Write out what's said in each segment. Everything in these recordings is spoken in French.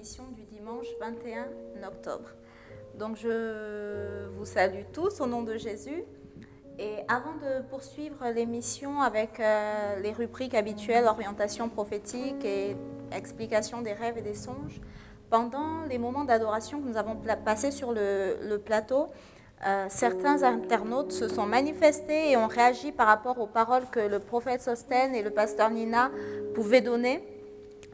l'émission du dimanche 21 octobre. Donc je vous salue tous au nom de Jésus. Et avant de poursuivre l'émission avec les rubriques habituelles, orientation prophétique et explication des rêves et des songes, pendant les moments d'adoration que nous avons passés sur le plateau, certains internautes se sont manifestés et ont réagi par rapport aux paroles que le prophète Sostène et le pasteur Nina pouvaient donner.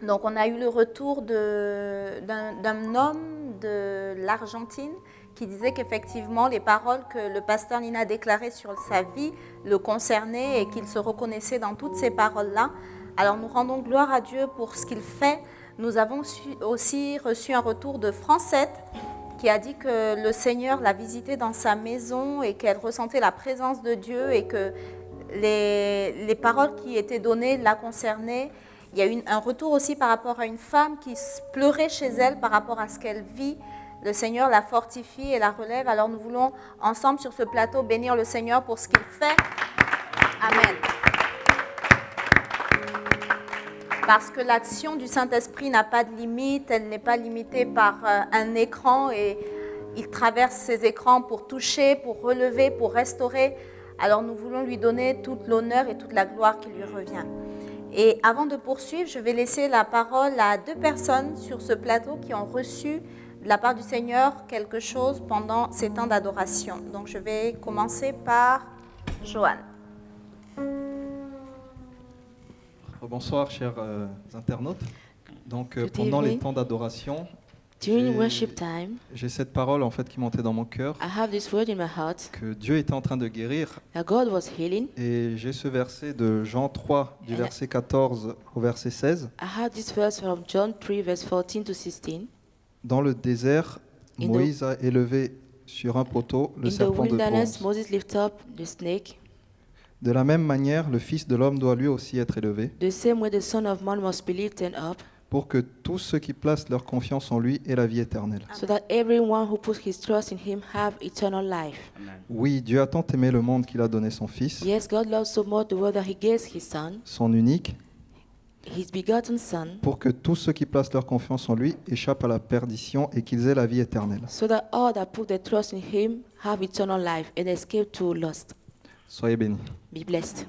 Donc on a eu le retour d'un homme de l'Argentine qui disait qu'effectivement les paroles que le pasteur Nina déclarait sur sa vie le concernaient et qu'il se reconnaissait dans toutes ces paroles-là. Alors nous rendons gloire à Dieu pour ce qu'il fait. Nous avons aussi reçu un retour de Francette qui a dit que le Seigneur l'a visitée dans sa maison et qu'elle ressentait la présence de Dieu et que les paroles qui étaient données la concernaient. Il y a eu un retour aussi par rapport à une femme qui pleurait chez elle par rapport à ce qu'elle vit. Le Seigneur la fortifie et la relève. Alors nous voulons ensemble sur ce plateau bénir le Seigneur pour ce qu'il fait. Amen. Parce que l'action du Saint-Esprit n'a pas de limite, elle n'est pas limitée par un écran et il traverse ces écrans pour toucher, pour relever, pour restaurer. Alors nous voulons lui donner toute l'honneur et toute la gloire qui lui revient. Et avant de poursuivre, je vais laisser la parole à deux personnes sur ce plateau qui ont reçu de la part du Seigneur quelque chose pendant ces temps d'adoration. Donc je vais commencer par Joanne. Bonsoir chers internautes. Donc pendant les temps d'adoration, j'ai cette parole en fait qui montait dans mon cœur, que Dieu était en train de guérir. Et j'ai ce verset de Jean 3 du verset 14 au verset 16. Dans le désert, Moïse a élevé sur un poteau le serpent de bronze. De la même manière, le Fils de l'homme doit lui aussi être élevé, pour que tous ceux qui placent leur confiance en lui aient la vie éternelle. Oui, Dieu a tant aimé le monde qu'il a donné son Fils, son unique, pour que tous ceux qui placent leur confiance en lui échappent à la perdition et qu'ils aient la vie éternelle. Soyez bénis. Be blessed.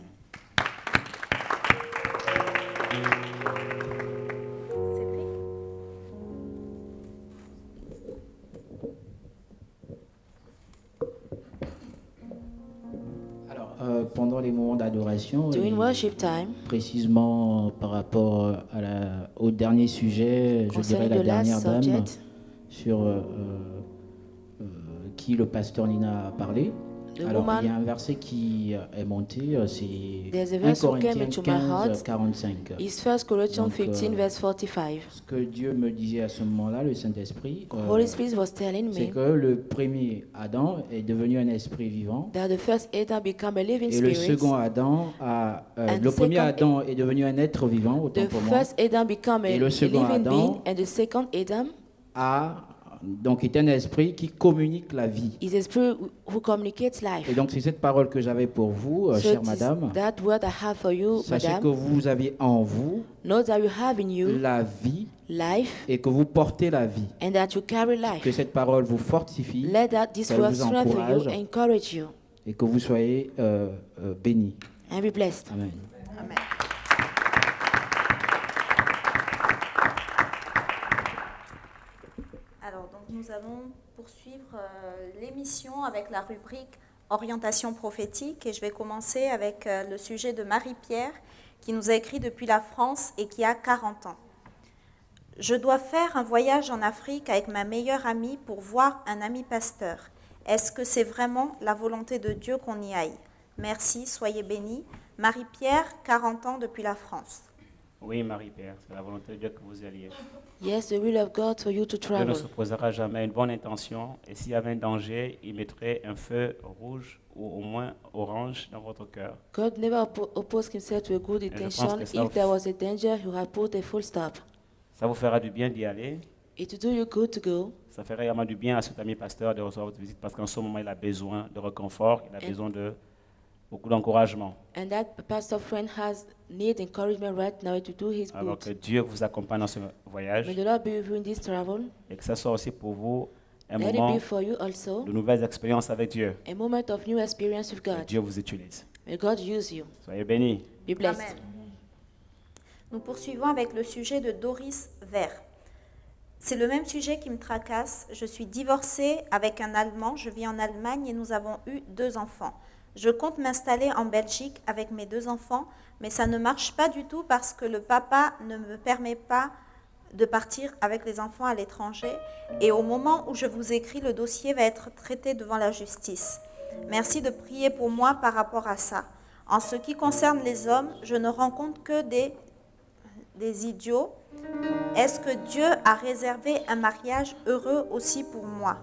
Pendant les moments d'adoration, précisément par rapport au dernier sujet, je dirais la dernière dame, sur qui le pasteur Nina a parlé. Alors, il y a un verset qui est monté, c'est 1 Corinthiens 15, 45. It's 1 Corinthians 15, verse 45. Ce que Dieu me disait à ce moment-là, le Saint-Esprit, Holy Spirit was telling c'est me que le premier Adam est devenu un esprit vivant. that the first Adam became a living Et le spirit. second Adam, le premier Adam est devenu un être vivant, autant The pour moi. first Adam became a Et le second living Adam being, and the second Adam donc est un esprit qui communique la vie. is a spirit who communicates life. Et donc c'est cette parole que j'avais pour vous, So chère it is madame. that word I have for you, Sachez que madam. vous avez en vous Know that you have in you la vie life et que vous portez la vie. and that you carry Que life. cette parole vous fortifie Let this qu'elle word vous strengthen you, encourage. encourage you, Et que vous soyez bénis. and be blessed. Amen. Amen. Alors, donc, nous allons poursuivre l'émission avec la rubrique orientation prophétique et je vais commencer avec le sujet de Marie-Pierre qui nous a écrit depuis la France et qui a 40 ans. Je dois faire un voyage en Afrique avec ma meilleure amie pour voir un ami pasteur. Est-ce que c'est vraiment la volonté de Dieu qu'on y aille? Merci, soyez bénis. Marie-Pierre, 40 ans depuis la France. Oui, Marie-Pierre, c'est la volonté de Dieu que vous alliez. Yes, the will of God for you to Dieu ne travel. s'opposera jamais à une bonne intention, et s'il y avait un danger, il mettrait un feu rouge ou au moins orange dans votre cœur. God never opposed himself to a good je pense intention. que ça If there was a danger, he would put a full stop. Ça vous fera du bien d'y aller. It will do you good to go. Ça ferait également du bien à cet ami pasteur de recevoir votre visite parce qu'en ce moment, il a besoin de réconfort, il a besoin beaucoup d'encouragement. And that pastor friend need encouragement right now to do his Alors good. que Dieu vous accompagne dans ce voyage May the Lord be with you in this travel. et que ça soit aussi pour vous un Let moment it be for you also de nouvelles expériences avec Dieu. a moment of new experience with Que God. Dieu vous utilise. May God use you. Soyez bénis. Be blessed. Amen. Nous poursuivons avec le sujet de Doris Vert. C'est le même sujet qui me tracasse. Je suis divorcée avec un Allemand, je vis en Allemagne et nous avons eu 2 enfants. Je compte m'installer en Belgique avec mes 2 enfants, mais ça ne marche pas du tout parce que le papa ne me permet pas de partir avec les enfants à l'étranger. Et au moment où je vous écris, le dossier va être traité devant la justice. Merci de prier pour moi par rapport à ça. En ce qui concerne les hommes, je ne rencontre que des idiots. Est-ce que Dieu a réservé un mariage heureux aussi pour moi?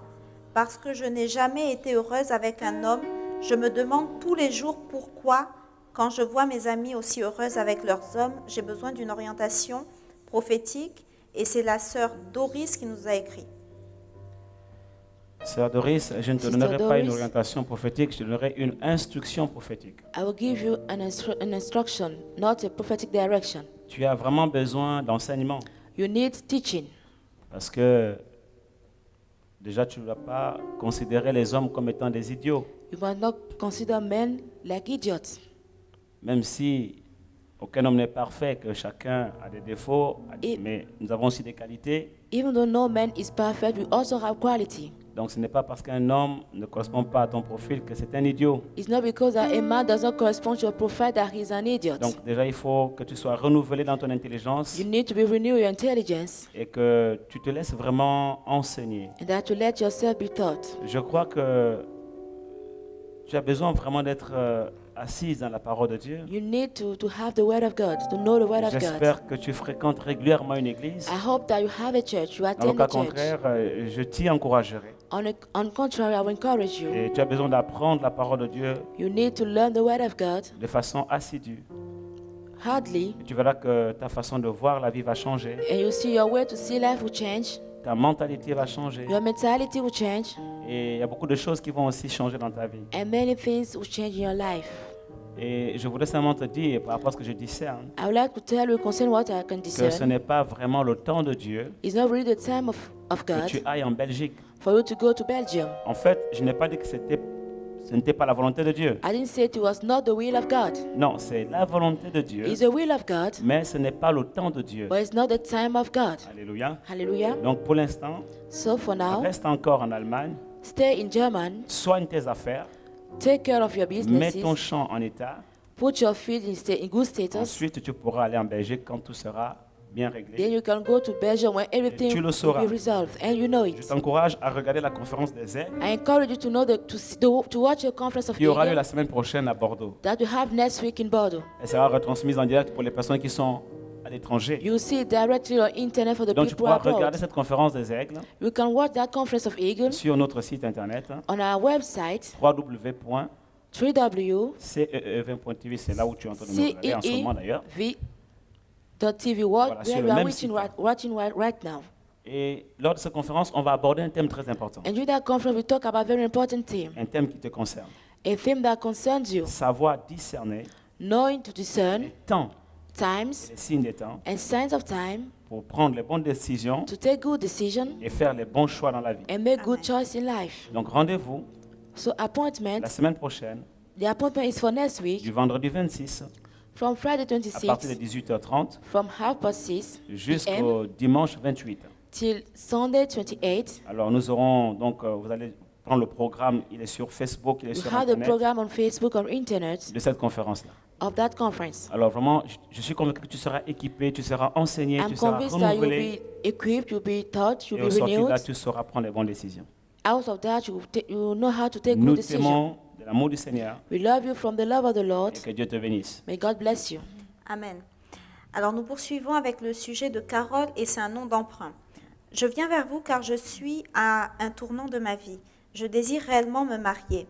Parce que je n'ai jamais été heureuse avec un homme, je me demande tous les jours pourquoi, quand je vois mes amies aussi heureuses avec leurs hommes, j'ai besoin d'une orientation prophétique et c'est la sœur Doris qui nous a écrit. Sœur Doris, je ne te Sister donnerai pas une Doris. orientation prophétique, je te donnerai une instruction prophétique. I will give you an instruction, not a prophetic direction. Tu as vraiment besoin d'enseignement You need teaching. parce que déjà tu ne dois pas considérer les hommes comme étant des idiots, You must not consider men like idiots. même si aucun homme n'est parfait, que chacun a des défauts, Et- mais nous avons aussi des qualités. Even though no man is perfect, we also have quality. Donc ce n'est pas parce qu'un homme ne correspond pas à ton profil que c'est un idiot. It's not because that a man does not correspond to your profile that he is an idiot. Donc déjà il faut que tu sois renouvelé dans ton intelligence You need to be renewed your intelligence et que tu te laisses vraiment enseigner. and that you let yourself be taught. Je crois que tu as besoin vraiment d'être assise dans la parole de Dieu. You need to have the word of God, to know the word of God. J'espère que tu fréquentes régulièrement une église. I hope that you have a church, you Dans le attend cas a church. contraire, je t'y encouragerai. On contrary, I will encourage you. Et tu as besoin d'apprendre la parole de Dieu You need to learn the word of God de façon assidue. hardly, Et tu verras que ta façon de voir la vie va changer. and you see your way to see life will change. Ta mentalité va changer. Your mentality will change, Et il y a beaucoup de choses qui vont aussi changer dans ta vie. and many things will change in your life. Et je voudrais simplement te dire, par rapport à ce que je discerne, I would like to tell you concerning what I can que ce discern. n'est pas vraiment le temps de Dieu It's not really the time of que God tu ailles en Belgique. for you to go to Belgium. En fait, je n'ai pas dit que ce n'était pas la volonté de Dieu. I didn't say it was not the will of God. Non, c'est la volonté de Dieu, It's the will of God, mais ce n'est pas le temps de Dieu. but it's not the time of God. Alléluia. Hallelujah. Donc pour l'instant, So for now, reste encore en Allemagne, stay in German, soigne tes affaires, take care of your mets businesses, ton champ en état. put your field in good status. Ensuite, tu pourras aller en Belgique quand tout sera bien Then réglé. you can go to Belgium when everything tu le will sauras. be resolved, and you know Je it. t'encourage à regarder la conférence des aigles I encourage you to know to watch your conference of qui aura lieu Eagle la semaine prochaine à Bordeaux. that you have next week in Bordeaux. Elle sera retransmise en direct pour les personnes qui sont à l'étranger. You see it directly on internet for the Donc tu people pourras regarder abroad. cette conférence des aigles You can watch that conference of Eagle sur notre site internet on our website www.ceev.tv. C'est là où tu es en train de nous regarder en ce moment d'ailleurs. ceev.tv Voilà, sur where le we are même watching site. right now. Et lors de cette conférence, on va aborder un thème très important. And during that conference, we talk about a very important theme, Un thème qui te concerne. a theme that concerns you, Savoir discerner knowing to discern les temps, times les signes des temps, and signs of time pour prendre les bonnes décisions to take good decisions et faire les bons choix dans la vie. and make good Amen. choice in life. Donc rendez-vous So appointment, la semaine prochaine, the appointment is for next du week, vendredi 26 from Friday à partir de 26, 18h30 from 6:30 p.m. jusqu'au dimanche 28. till Sunday 28. Alors nous aurons donc, vous allez prendre le programme, il est sur Facebook, il est We sur have the Internet, program on Facebook or internet de cette conférence-là. of that conference. Alors vraiment, je suis convaincu que tu seras équipé, tu seras enseigné, I'm tu seras convinced that you'll renouvelé. be equipped, you'll be taught, you'll Et au be sortir de là, renewed. tu sauras prendre les bonnes décisions. Out of that, you know how to take Nous good decisions. t'aimons de l'amour du Seigneur We love you from the love of the Lord. et que Dieu te bénisse. May God bless you. Amen. Alors nous poursuivons avec le sujet de Carole et c'est un nom d'emprunt. Je viens vers vous car je suis à un tournant de ma vie. Je désire réellement me marier.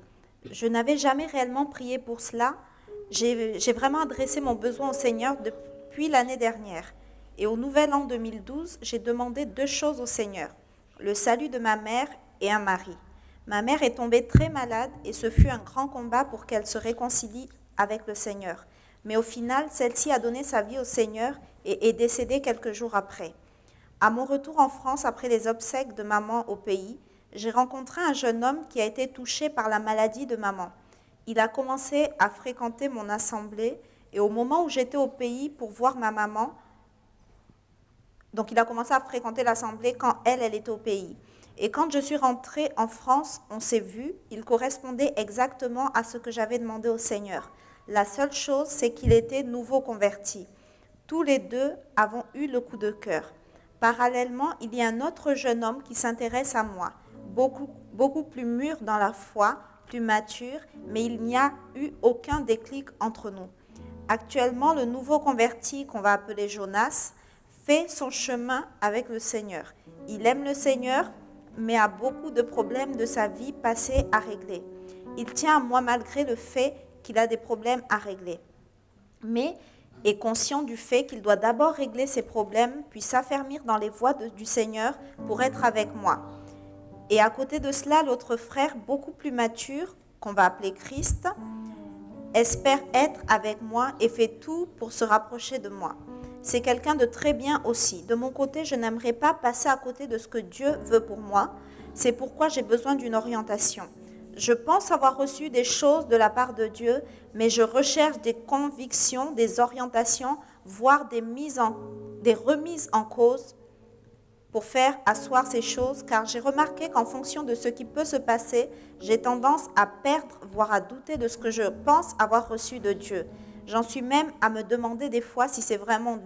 Je n'avais jamais réellement prié pour cela. J'ai vraiment adressé mon besoin au Seigneur depuis l'année dernière. Et au nouvel an 2012, j'ai demandé 2 choses au Seigneur. Le salut de ma mère et un mari. Ma mère est tombée très malade et ce fut un grand combat pour qu'elle se réconcilie avec le Seigneur. Mais au final, celle-ci a donné sa vie au Seigneur et est décédée quelques jours après. À mon retour en France, après les obsèques de maman au pays, j'ai rencontré un jeune homme qui a été touché par la maladie de maman. Il a commencé à fréquenter mon assemblée et au moment où j'étais au pays pour voir ma maman, donc il a commencé à fréquenter l'assemblée quand elle était au pays. Et quand je suis rentrée en France, on s'est vu, il correspondait exactement à ce que j'avais demandé au Seigneur. La seule chose, c'est qu'il était nouveau converti. Tous les deux avons eu le coup de cœur. Parallèlement, il y a un autre jeune homme qui s'intéresse à moi, beaucoup plus mûr dans la foi, plus mature, mais il n'y a eu aucun déclic entre nous. Actuellement, le nouveau converti qu'on va appeler Jonas fait son chemin avec le Seigneur. Il aime le Seigneur, mais a beaucoup de problèmes de sa vie passée à régler. Il tient à moi malgré le fait qu'il a des problèmes à régler, mais est conscient du fait qu'il doit d'abord régler ses problèmes, puis s'affermir dans les voies du Seigneur pour être avec moi. Et à côté de cela, l'autre frère, beaucoup plus mature, qu'on va appeler Christ, espère être avec moi et fait tout pour se rapprocher de moi. C'est quelqu'un de très bien aussi. De mon côté, je n'aimerais pas passer à côté de ce que Dieu veut pour moi. C'est pourquoi j'ai besoin d'une orientation. Je pense avoir reçu des choses de la part de Dieu, mais je recherche des convictions, des orientations, voire des remises en cause pour faire asseoir ces choses, car j'ai remarqué qu'en fonction de ce qui peut se passer, j'ai tendance à perdre, voire à douter de ce que je pense avoir reçu de Dieu. J'en suis même à me demander des fois si c'est vraiment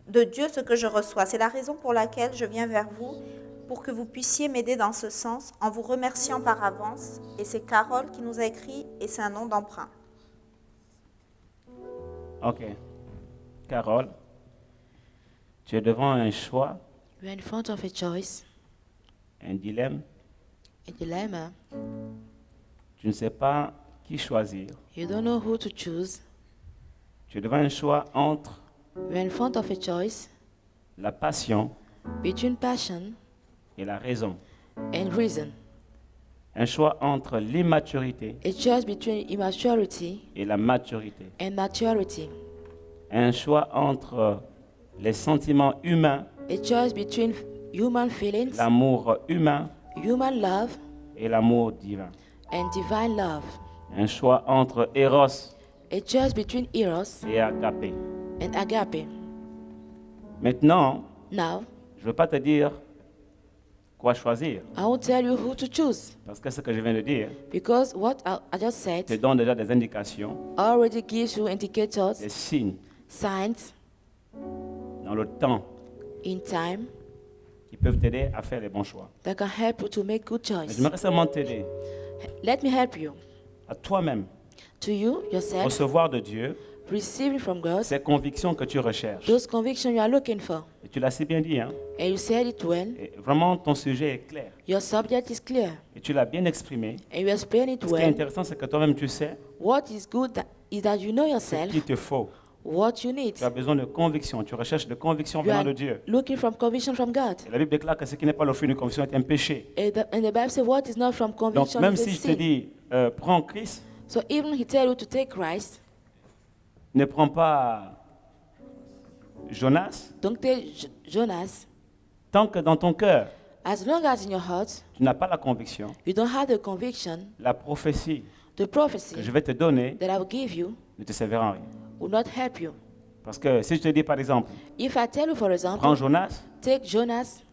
de Dieu ce que je reçois. C'est la raison pour laquelle je viens vers vous, pour que vous puissiez m'aider dans ce sens, en vous remerciant par avance. Et c'est Carole qui nous a écrit, et c'est un nom d'emprunt. Ok. Carole, tu es devant un choix, We're in front of a choice, un dilemme. a dilemma. Tu ne sais pas qui choisir. You don't know who to choose. Tu es devant un choix entre We're in front of a choice la passion between passion et la raison. and reason. Un choix entre l'immaturité A choice between immaturity et la maturité. and maturity. Un choix entre les sentiments humains, A choice between human feelings, l'amour humain human love, et l'amour divin. and divine love. Un choix entre Eros A choice between eros et Agapé. and agape. Maintenant, Now, je ne veux pas te dire quoi choisir, I won't tell you who to choose, parce que ce que je viens de dire because what I just said te donne déjà des indications, already gives you indicators, des signes signs dans le temps in time qui peuvent t'aider à faire les bons choix. that can help you to make good Mais choice. j'aimerais seulement t'aider Let me help you. à toi-même To you, yourself, recevoir de Dieu receiving from God ces convictions que tu recherches. those convictions you are looking for. Et tu l'as si bien dit, hein? And you said it well. Et vraiment, ton sujet est clair. Your subject is clear. Et tu l'as bien exprimé. And you explain it Ce qui est well. intéressant, c'est que toi-même, tu sais What is good is that you know ce yourself, qu'il te faut. what you need. Tu as besoin de convictions. Tu recherches de convictions You venant are de Dieu. looking from conviction from God. Et la Bible déclare que ce qui n'est pas le fruit d'une conviction est un péché. And the Bible says what is not from Donc, conviction même is a si je te sin. dis, prends Christ, So even he tell you to take Christ, ne prends pas Jonas, don't take Jonas. tant que dans ton cœur, As long as in your heart tu n'as pas la conviction, you don't have the conviction, la prophétie the prophecy que je vais te donner that I will give you ne te servira en rien. will not help you. Parce que si je te dis, par exemple, If I tell you, for prends example, Jonas, take Jonas,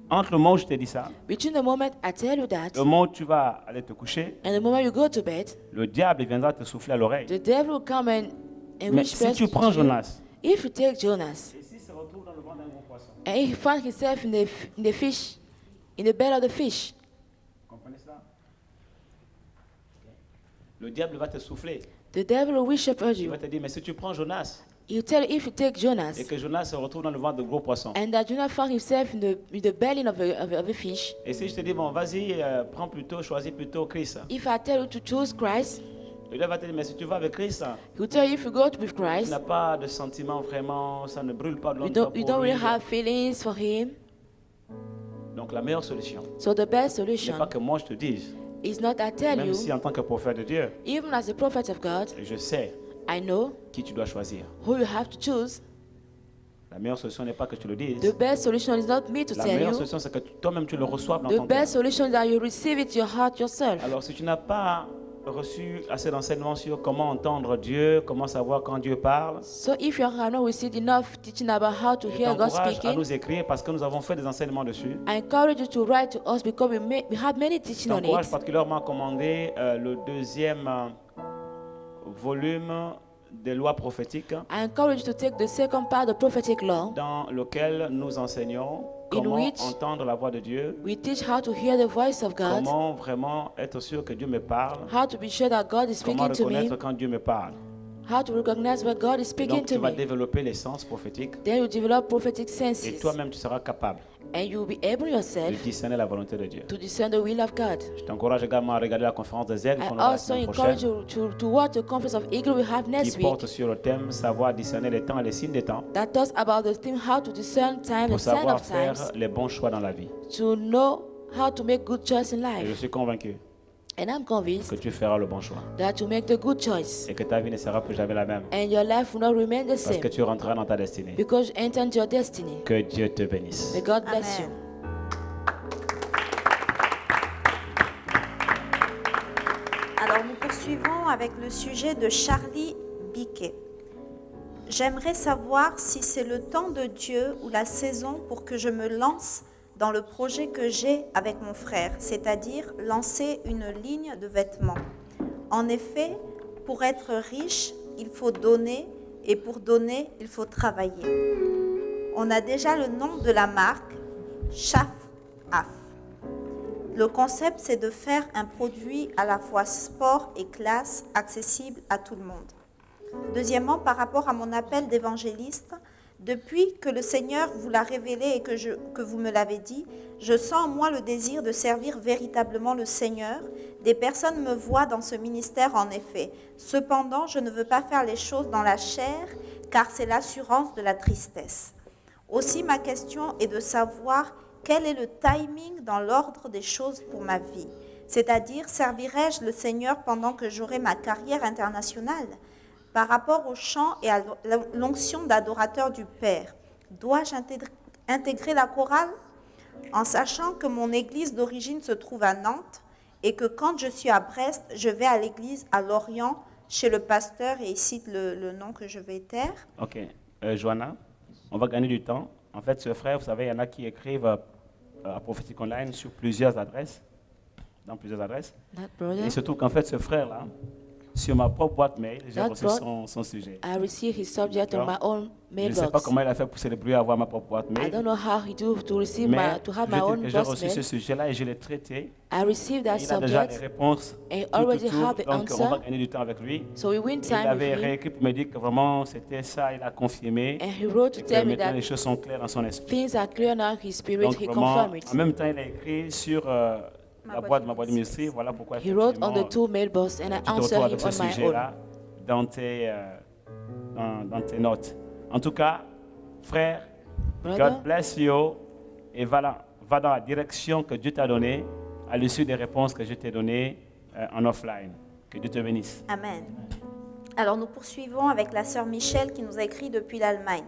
entre le moment où je te dis ça, between the moment I tell you that le moment où tu vas aller te coucher, and the moment you go to bed, le diable viendra te souffler à l'oreille. the devil will come and Mais whisper si tu to prends you. Jonas, If you take Jonas et s'il se retrouve dans le ventre d'un gros poisson, and he found himself in the fish, in the belly of the fish, vous comprenez ça? Le diable va te souffler. the devil will whisper Il you. va te dire, mais si tu prends Jonas, He'll tell you if you take Jonas et que Jonas se retrouve dans le ventre de gros poissons, and that Jonas found himself in the belly of a fish. et si je te dis, bon, vas-y, prends plutôt, choisis plutôt Christ, If I tell you to choose Christ, le diable va te dire, mais si tu vas avec Christ, he will tell you if you go with tu Christ, n'as pas de sentiment vraiment, ça ne brûle pas de you l'intérieur don't pour lui. really have feelings for him. Donc la meilleure solution, So the best ce n'est solution pas que moi je te dise, is not I tell même you, si en tant que prophète de Dieu, even as a prophet of God, je sais I know qui tu dois choisir. who you have to choose. La meilleure solution n'est pas que tu le dises. The best solution is not me to La tell meilleure you. solution, c'est que toi-même tu le reçoives dans The ton cœur. best solution is that you receive it in your heart yourself. Alors si tu n'as pas reçu assez d'enseignements sur comment entendre Dieu, comment savoir quand Dieu parle, So if you have not received enough teaching about how to je hear God t'encourage à speaking, nous écrire parce que nous avons fait des enseignements dessus. I encourage you to write to us because we have many Je teaching on t'encourage it. particulièrement à commander le deuxième volume des lois prophétiques I encourage you to take the second part of prophetic law, dans lequel nous enseignons In comment which entendre la voix de Dieu, we teach how to hear the voice of God, comment vraiment être sûr que Dieu me parle, how to be sure that God is comment speaking to me, reconnaître quand Dieu me parle. how to recognize when God is Et speaking donc tu to vas me. développer les sens prophétiques Then you develop prophetic et senses, toi-même tu seras capable and you will be able de yourself discerner la volonté de Dieu. to discern the will of God. Je t'encourage également à regarder la conférence des aigles I qu'on aura la also semaine encourage prochaine, you to watch the conference of Eagle we have next qui week porte sur le thème savoir discerner les temps et les signes des temps that talks about the theme how to discern time pour and sign savoir of faire times, les bons choix dans la vie. to know how to make good choice in Et je life. suis convaincu And I'm que convinced tu feras le bon choix that you make the good choice et que ta vie ne sera plus jamais la même and your life will not remain the parce same que tu rentreras dans ta destinée. because you enter into your destiny. Que Dieu te bénisse. May God bless Amen. you. Alors nous poursuivons avec le sujet de Charlie Biquet. J'aimerais savoir si c'est le temps de Dieu ou la saison pour que je me lance dans le projet que j'ai avec mon frère, c'est-à-dire lancer une ligne de vêtements. En effet, pour être riche, il faut donner et pour donner, il faut travailler. On a déjà le nom de la marque, Chaf Af. Le concept, c'est de faire un produit à la fois sport et classe, accessible à tout le monde. Deuxièmement, par rapport à mon appel d'évangéliste, depuis que le Seigneur vous l'a révélé et que vous me l'avez dit, je sens en moi le désir de servir véritablement le Seigneur. Des personnes me voient dans ce ministère en effet. Cependant, je ne veux pas faire les choses dans la chair, car c'est l'assurance de la tristesse. Aussi, ma question est de savoir quel est le timing dans l'ordre des choses pour ma vie. C'est-à-dire, servirai-je le Seigneur pendant que j'aurai ma carrière internationale ? Par rapport au chant et à l'onction d'adorateur du Père, dois-je intégrer la chorale en sachant que mon église d'origine se trouve à Nantes et que quand je suis à Brest, je vais à l'église à Lorient chez le pasteur et il cite le nom que je vais taire. Ok. Joanna, on va gagner du temps. En fait, ce frère, vous savez, il y en a qui écrivent à Prophétique Online sur plusieurs adresses, dans plusieurs adresses. Et il se trouve qu'en fait, ce frère-là, sur ma propre boîte mail, j'ai reçu son sujet. I received his subject on my own Je ne sais pas mailbox. comment il a fait pour se débrouiller à avoir ma propre boîte I mail. don't know how he do to receive Mais to have je my dis own que j'ai box reçu ce mail. sujet-là et je l'ai traité. I received that Il a déjà les subject, réponses. and tout, already tout. have the Donc, on va answer. gagner du temps avec lui. So we win Il time avait with him, réécrit pour me dire que vraiment c'était ça, il a confirmé. and he wrote to Et que tell me maintenant that les choses sont claires dans son esprit. things are clear now. His spirit, Donc he vraiment, confirmed it. en même temps, il a écrit sur ma boîte de ministère. Voilà pourquoi He wrote on the effectivement, two mailbox, and I tu te answered retrouves him avec ce on my own. sujet-là dans tes notes. En tout cas, frère, Brother, God bless you et va dans la direction que Dieu t'a donnée à l'issue des réponses que je t'ai données en offline. Que Dieu te bénisse. Amen. Alors nous poursuivons avec la sœur Michel qui nous a écrit depuis l'Allemagne.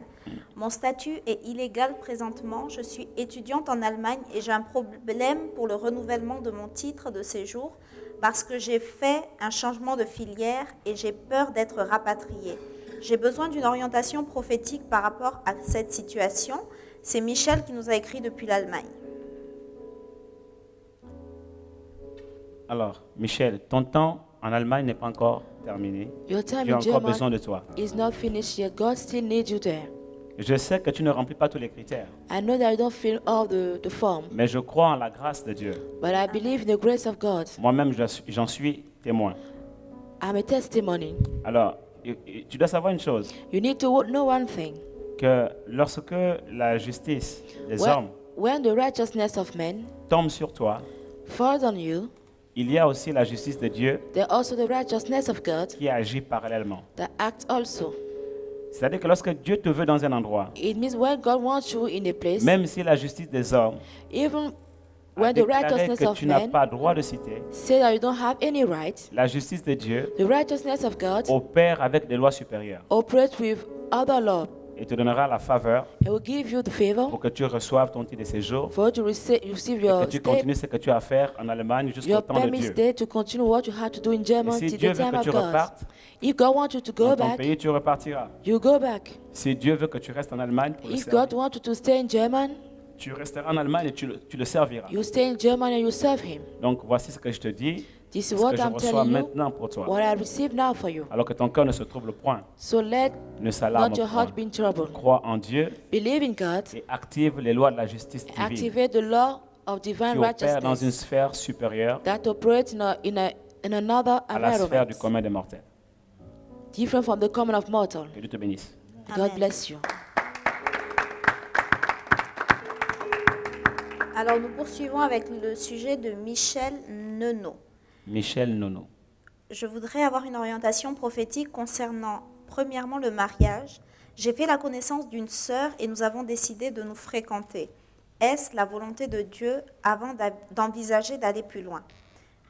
Mon statut est illégal présentement. Je suis étudiante en Allemagne et j'ai un problème pour le renouvellement de mon titre de séjour parce que j'ai fait un changement de filière et j'ai peur d'être rapatriée. J'ai besoin d'une orientation prophétique par rapport à cette situation. C'est Michel qui nous a écrit depuis l'Allemagne. Alors, Michel, ton temps en Allemagne n'est pas encore terminé. your time J'ai in encore besoin German de toi. is not finished yet. God still needs you there. Je sais que tu ne remplis pas tous les critères, I know that I don't fill all the form, mais je crois en la grâce de Dieu. but I believe in the grace of God. Moi-même, j'en suis témoin. I'm a testimony. Alors, tu dois savoir une chose, You need to know one thing. que lorsque la justice des hommes When the righteousness of men tombe sur toi, falls on you, il y a aussi la justice de Dieu there's also the righteousness of God qui agit parallèlement. that acts also. C'est-à-dire que lorsque Dieu te veut dans un endroit, It means when God wants you in a place, même si la justice des hommes even a when the déclaré righteousness que of tu n'as men pas droit de citer, say that you don't have any right, la justice de Dieu the righteousness of God opère avec des lois supérieures operates with other law. et te donnera la faveur It will give you the favor pour que tu reçoives ton titre de séjour for you to receive et your que tu continues ce que tu as à faire en Allemagne jusqu'au your temps de permit Dieu. stay to continue what you had to do in Et Germany si till Dieu the veut time que of tu God. repartes If God wants you to go dans ton back, pays, tu repartiras. you go back. Si Dieu veut que tu restes en Allemagne pour le If servir, God wants you to stay in Germany, tu resteras en Allemagne et tu le serviras. you stay in Germany and you serve Him. Donc voici ce que je te dis, This ce is que what je I'm reçois telling you, maintenant pour toi. what I receive now for you. Alors que ton cœur ne se trouble point, So let ne s'alarme not your point. heart be in trouble. Crois en Dieu Believe in God. et active les lois de la justice divine Activate the law of divine qui opèrent dans une righteousness sphère supérieure that operates in another à la sphère environment, du commun des mortels. different from the common of mortal. Que Dieu te bénisse. God Amen. bless you. Alors nous poursuivons avec le sujet de Michel Nenot. Michel Nono. Je voudrais avoir une orientation prophétique concernant, premièrement, le mariage. J'ai fait la connaissance d'une sœur et nous avons décidé de nous fréquenter. Est-ce la volonté de Dieu avant d'envisager d'aller plus loin?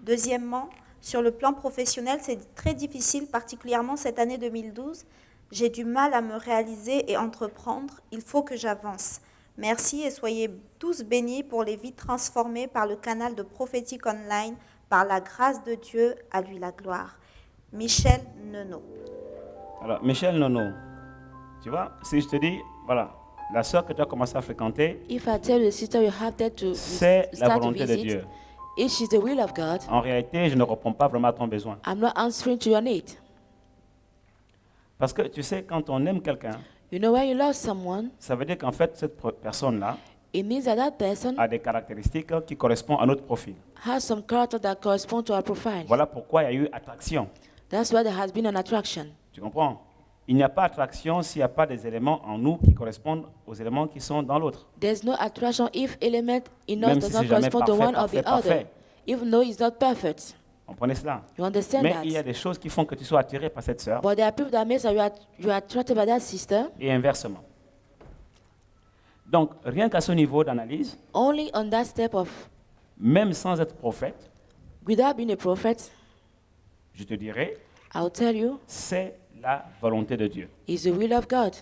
Deuxièmement, sur le plan professionnel, c'est très difficile, particulièrement cette année 2012. J'ai du mal à me réaliser et entreprendre. Il faut que j'avance. Merci et soyez tous bénis pour les vies transformées par le canal de Prophétique Online. Par la grâce de Dieu, à lui la gloire. Michel Nenot. Alors, Michel Nono, tu vois, si je te dis, voilà, la sœur que tu as commencé à fréquenter, If I tell you, sister, you have that to c'est la start to volonté de visit, Dieu. it is the will of God. En réalité, je ne réponds pas vraiment à ton besoin. I'm not answering to your need. Parce que tu sais, quand on aime quelqu'un, You know, when you love someone, ça veut dire qu'en fait, cette personne-là it means that that person a des caractéristiques qui correspondent à notre profil. has some character that correspond to our profile. Voilà pourquoi il y a eu attraction. That's why there has been an attraction. Tu comprends? Il n'y a pas attraction s'il n'y a pas des éléments en nous qui correspondent aux éléments qui sont dans l'autre. There's no attraction if element in Même us si does not c'est jamais correspond to parfait, one or the parfait, other, parfait. even though it's not perfect. Comprenez cela? You understand Mais that? il y a des choses qui font que tu sois attiré par cette sœur But there are people that makes that you are attracted by that sister. et inversement. Donc, rien qu'à ce niveau d'analyse, Only on that step of, même sans être prophète, without being a prophet, je te dirais, I'll tell you, c'est la volonté de Dieu. it's the will of God.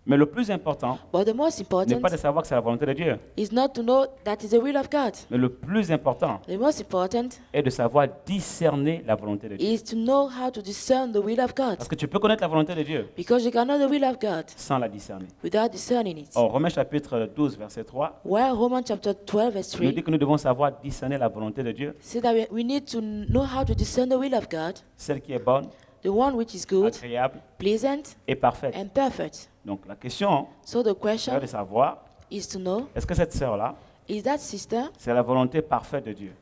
Mais le plus important But the most n'est important pas de savoir que c'est la volonté de Dieu, is not to know that it's the will of God. mais le plus important The most important est de savoir discerner la volonté de Dieu. is to know how to discern the will of God. Parce que tu peux connaître la volonté de Dieu Because you cannot know the will of God sans la discerner. without discerning it. Or, Romains chapitre 12, verset 3, While Romans chapter 12 verse nous 3 dit que nous devons savoir discerner la volonté de Dieu, says that we need to know how to discern the will of God, celle qui est bonne, the one which is good, agréable pleasant, et parfaite. and perfect. Donc la question, So the c'est question de savoir, is to know, est-ce que cette sœur-là, is that sister c'est la volonté parfaite de Dieu?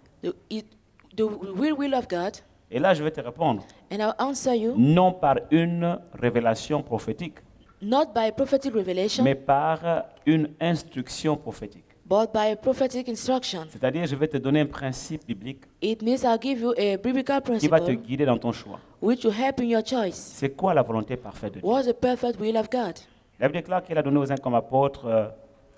the will of God? Et là, je vais te répondre, And I'll answer you, non par une révélation prophétique, not by prophetic revelation, mais par une instruction prophétique. but by prophetic instruction. C'est-à-dire, je vais te donner un principe biblique It means I'll give you a biblical qui va te principle guider dans ton choix. which will help in your choice. C'est quoi la volonté parfaite de Dieu? What's the perfect will of God? La Bible déclare qu'il a donné aux uns comme apôtres,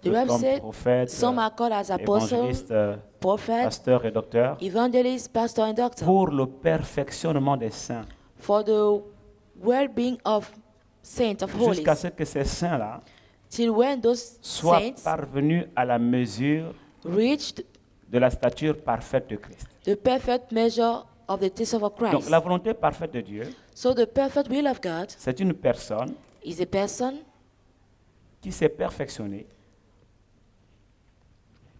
The d'autres Bible comme said prophètes, some are called as apostles, évangélistes, prophets, pasteurs et docteurs, evangelists, pastors, and doctors, pour le perfectionnement des saints, for the well-being of saints, of holies, jusqu'à ce que ces saints-là till when those soient saints parvenus à la mesure reached de la stature parfaite de Christ. the perfect measure of the taste of Donc Christ. la volonté parfaite de Dieu, So the perfect will of God c'est une personne is a person qui s'est perfectionnée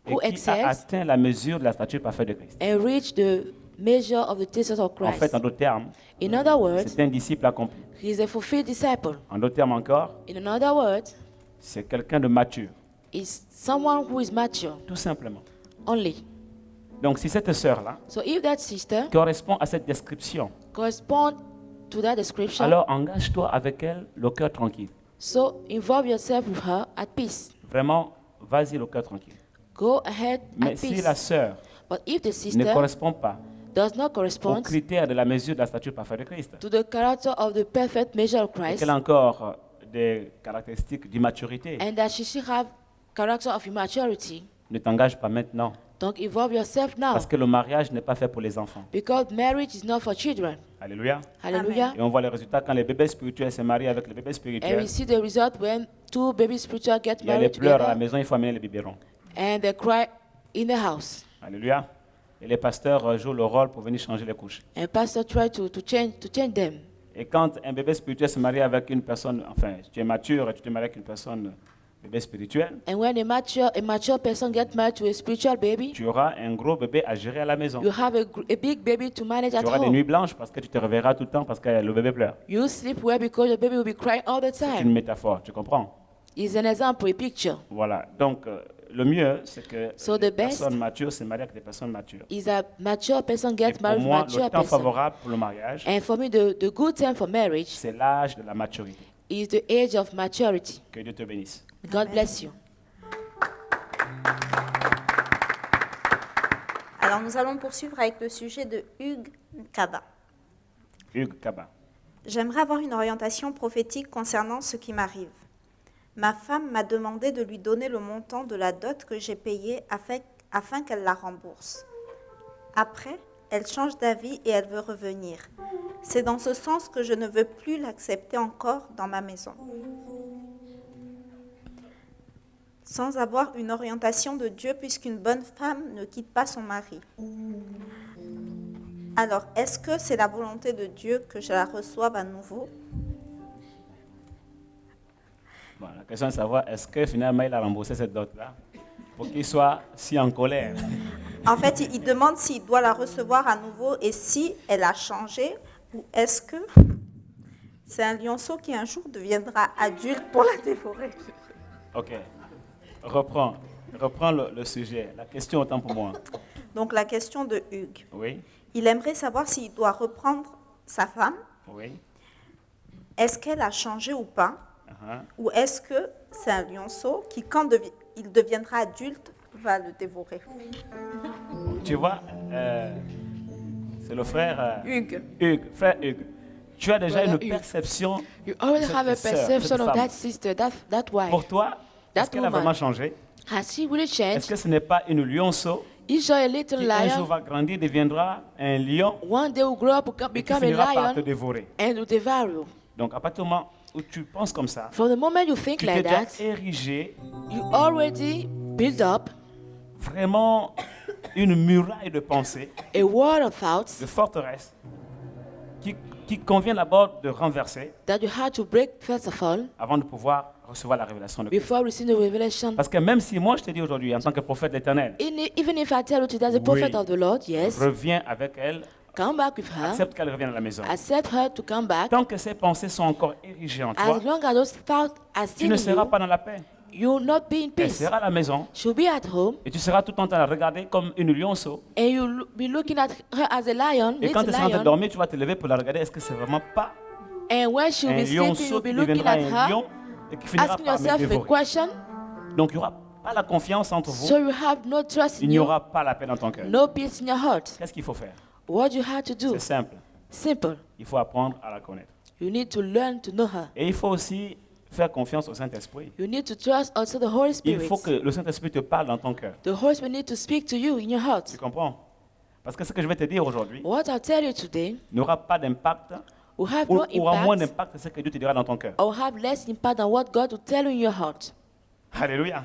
et Who qui a excels atteint la mesure de la stature parfaite de Christ. and reached the measure of the taste of En Christ. fait, en d'autres termes, In other words, c'est un disciple accompli. he is a fulfilled disciple. En d'autres termes encore, In another words, c'est quelqu'un de mature, is someone who is mature tout simplement. only. Donc si cette sœur-là So if that sister correspond à cette description, corresponds to that description, alors engage-toi avec elle le cœur tranquille. so involve yourself with her at peace. Vraiment, vas-y le cœur tranquille. Go ahead Mais at si peace. la sœur But if the ne sister correspond pas does not aux correspond critères de la mesure de la stature parfaite de Christ, to the character of the perfect measure of et Christ, qu'elle a encore des caractéristiques d'immaturité. And that she should have character of immaturity. Ne t'engage pas maintenant. Don't involve yourself now. Parce que le mariage n'est pas fait pour les enfants. Because marriage is not for children. Alléluia. Hallelujah. Et on voit les résultats quand les bébés spirituels se marient avec les bébés And spirituels. we see the result when two baby spiritual get Il y a les married pleurs à la together maison, il faut amener les biberons. and they cry in the house. Alléluia. Et les pasteurs jouent le rôle pour venir changer les couches. And pastor try to change them. Et quand un bébé spirituel se marie avec une personne, enfin, tu es mature et tu te maries avec une personne, bébé spirituel, And when a mature person get married to a spiritual baby, tu auras un gros bébé à gérer à la maison. you have a big baby to manage at Tu auras des home. nuits blanches parce que tu te réveilleras tout le temps parce que le bébé pleure. You sleep well because your baby will be crying all the C'est une time. métaphore, tu comprends? It's an example, a picture. Voilà. Donc, le mieux, c'est que So les the best personnes matures se marient avec des personnes matures. Is a mature person Et get pour married with moi, mature le temps person. favorable pour le mariage, And for me, the good time for marriage c'est l'âge de la maturité. is the age of maturity. Que Dieu te bénisse. God bless you. Alors nous allons poursuivre avec le sujet de Hugues Kaba. Hugues Kaba. J'aimerais avoir une orientation prophétique concernant ce qui m'arrive. Ma femme m'a demandé de lui donner le montant de la dot que j'ai payée afin qu'elle la rembourse. Après, elle change d'avis et elle veut revenir. C'est dans ce sens que je ne veux plus l'accepter encore dans ma maison. Sans avoir une orientation de Dieu, puisqu'une bonne femme ne quitte pas son mari. Alors, est-ce que c'est la volonté de Dieu que je la reçoive à nouveau? Bon, la question est de savoir, est-ce que finalement il a remboursé cette dot-là pour qu'il soit si en colère? En fait, il demande s'il doit la recevoir à nouveau et si elle a changé, ou est-ce que c'est un lionceau qui un jour deviendra adulte pour la dévorer. Ok. Reprends le sujet. La question autant pour moi. Donc la question de Hugues. Oui, Il aimerait savoir s'il doit reprendre sa femme. oui. Est-ce qu'elle a changé ou pas? Uh-huh. Ou est-ce que c'est un lionceau qui, quand il deviendra adulte, va le dévorer? Tu vois, c'est le frère Hugues. Hugues. Frère Hugues, tu as déjà Brother une Hugues. perception You already de have a cette sœur, perception cette of femme. that sister, that wife. Pour toi, est-ce That qu'elle a woman. vraiment changé? Has she really Est-ce changed? que ce n'est pas une lionceau Is she a little qui un jour lion? va grandir, deviendra un lion One day will grow up, et qui become finira a par te lion, dévorer? and will devour you. Donc à partir du moment où tu penses comme ça, From the moment you think tu t'es like déjà that, érigé you already build up vraiment une muraille de pensée, a wall of thoughts de forteresse, qui convient d'abord de renverser that you had to break first of all avant de pouvoir recevoir la révélation de Christ. before receiving the revelation. Parce que même si moi je te dis aujourd'hui en tant que prophète de l'Éternel, Even if I tell you today as a prophet Oui. of the Lord, yes, reviens avec elle, come back with her, accepte qu'elle revienne à la maison. accept her to come back. Tant que ces pensées sont encore érigées en toi, As long as those thoughts are tu still ne in seras you, pas dans la paix. you will not be in Elle peace. sera à la maison She'll be at home, et tu seras tout le temps en train de la regarder comme une lionceau. and you'll be looking at her as a lion, Et quand little tu seras en train de lion. dormir, tu vas te lever pour la regarder. Est-ce que c'est vraiment pas And when she'll un be sleeping, lionceau you'll be qui looking deviendra at un her, lion et qui finira asking par me yourself a dévorer? question. Donc il n'y aura pas la confiance entre vous. So you have no trust Il in n'y you, aura pas la paix dans ton cœur. no peace in your heart. Qu'est-ce qu'il faut faire? What you have to do? C'est simple. Simple. Il faut apprendre à la connaître. You need to learn to know her. Et il faut aussi faire confiance au Saint-Esprit. You need to trust also the Holy Il Spirit. faut que le Saint-Esprit te parle dans ton cœur. The Holy Spirit need to speak to you in your Tu heart. comprends? Parce que ce que je vais te dire aujourd'hui What I'll tell you today n'aura pas d'impact will have ou no aura moins impact d'impact que ce que Dieu te dira dans ton cœur. or have less impact than what God will tell you in your heart. Alléluia.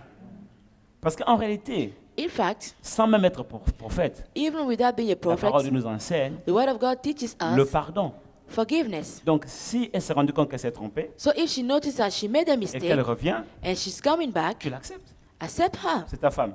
Parce qu'en réalité, In fact, sans même être prophète, even without being a la parole de prophet, Dieu nous enseigne the Word of God teaches le us pardon. forgiveness. Donc, si elle s'est rendue compte qu'elle s'est trompée So if she notices that she made a et mistake qu'elle revient, and she's coming back, tu l'acceptes. accept her. C'est ta femme.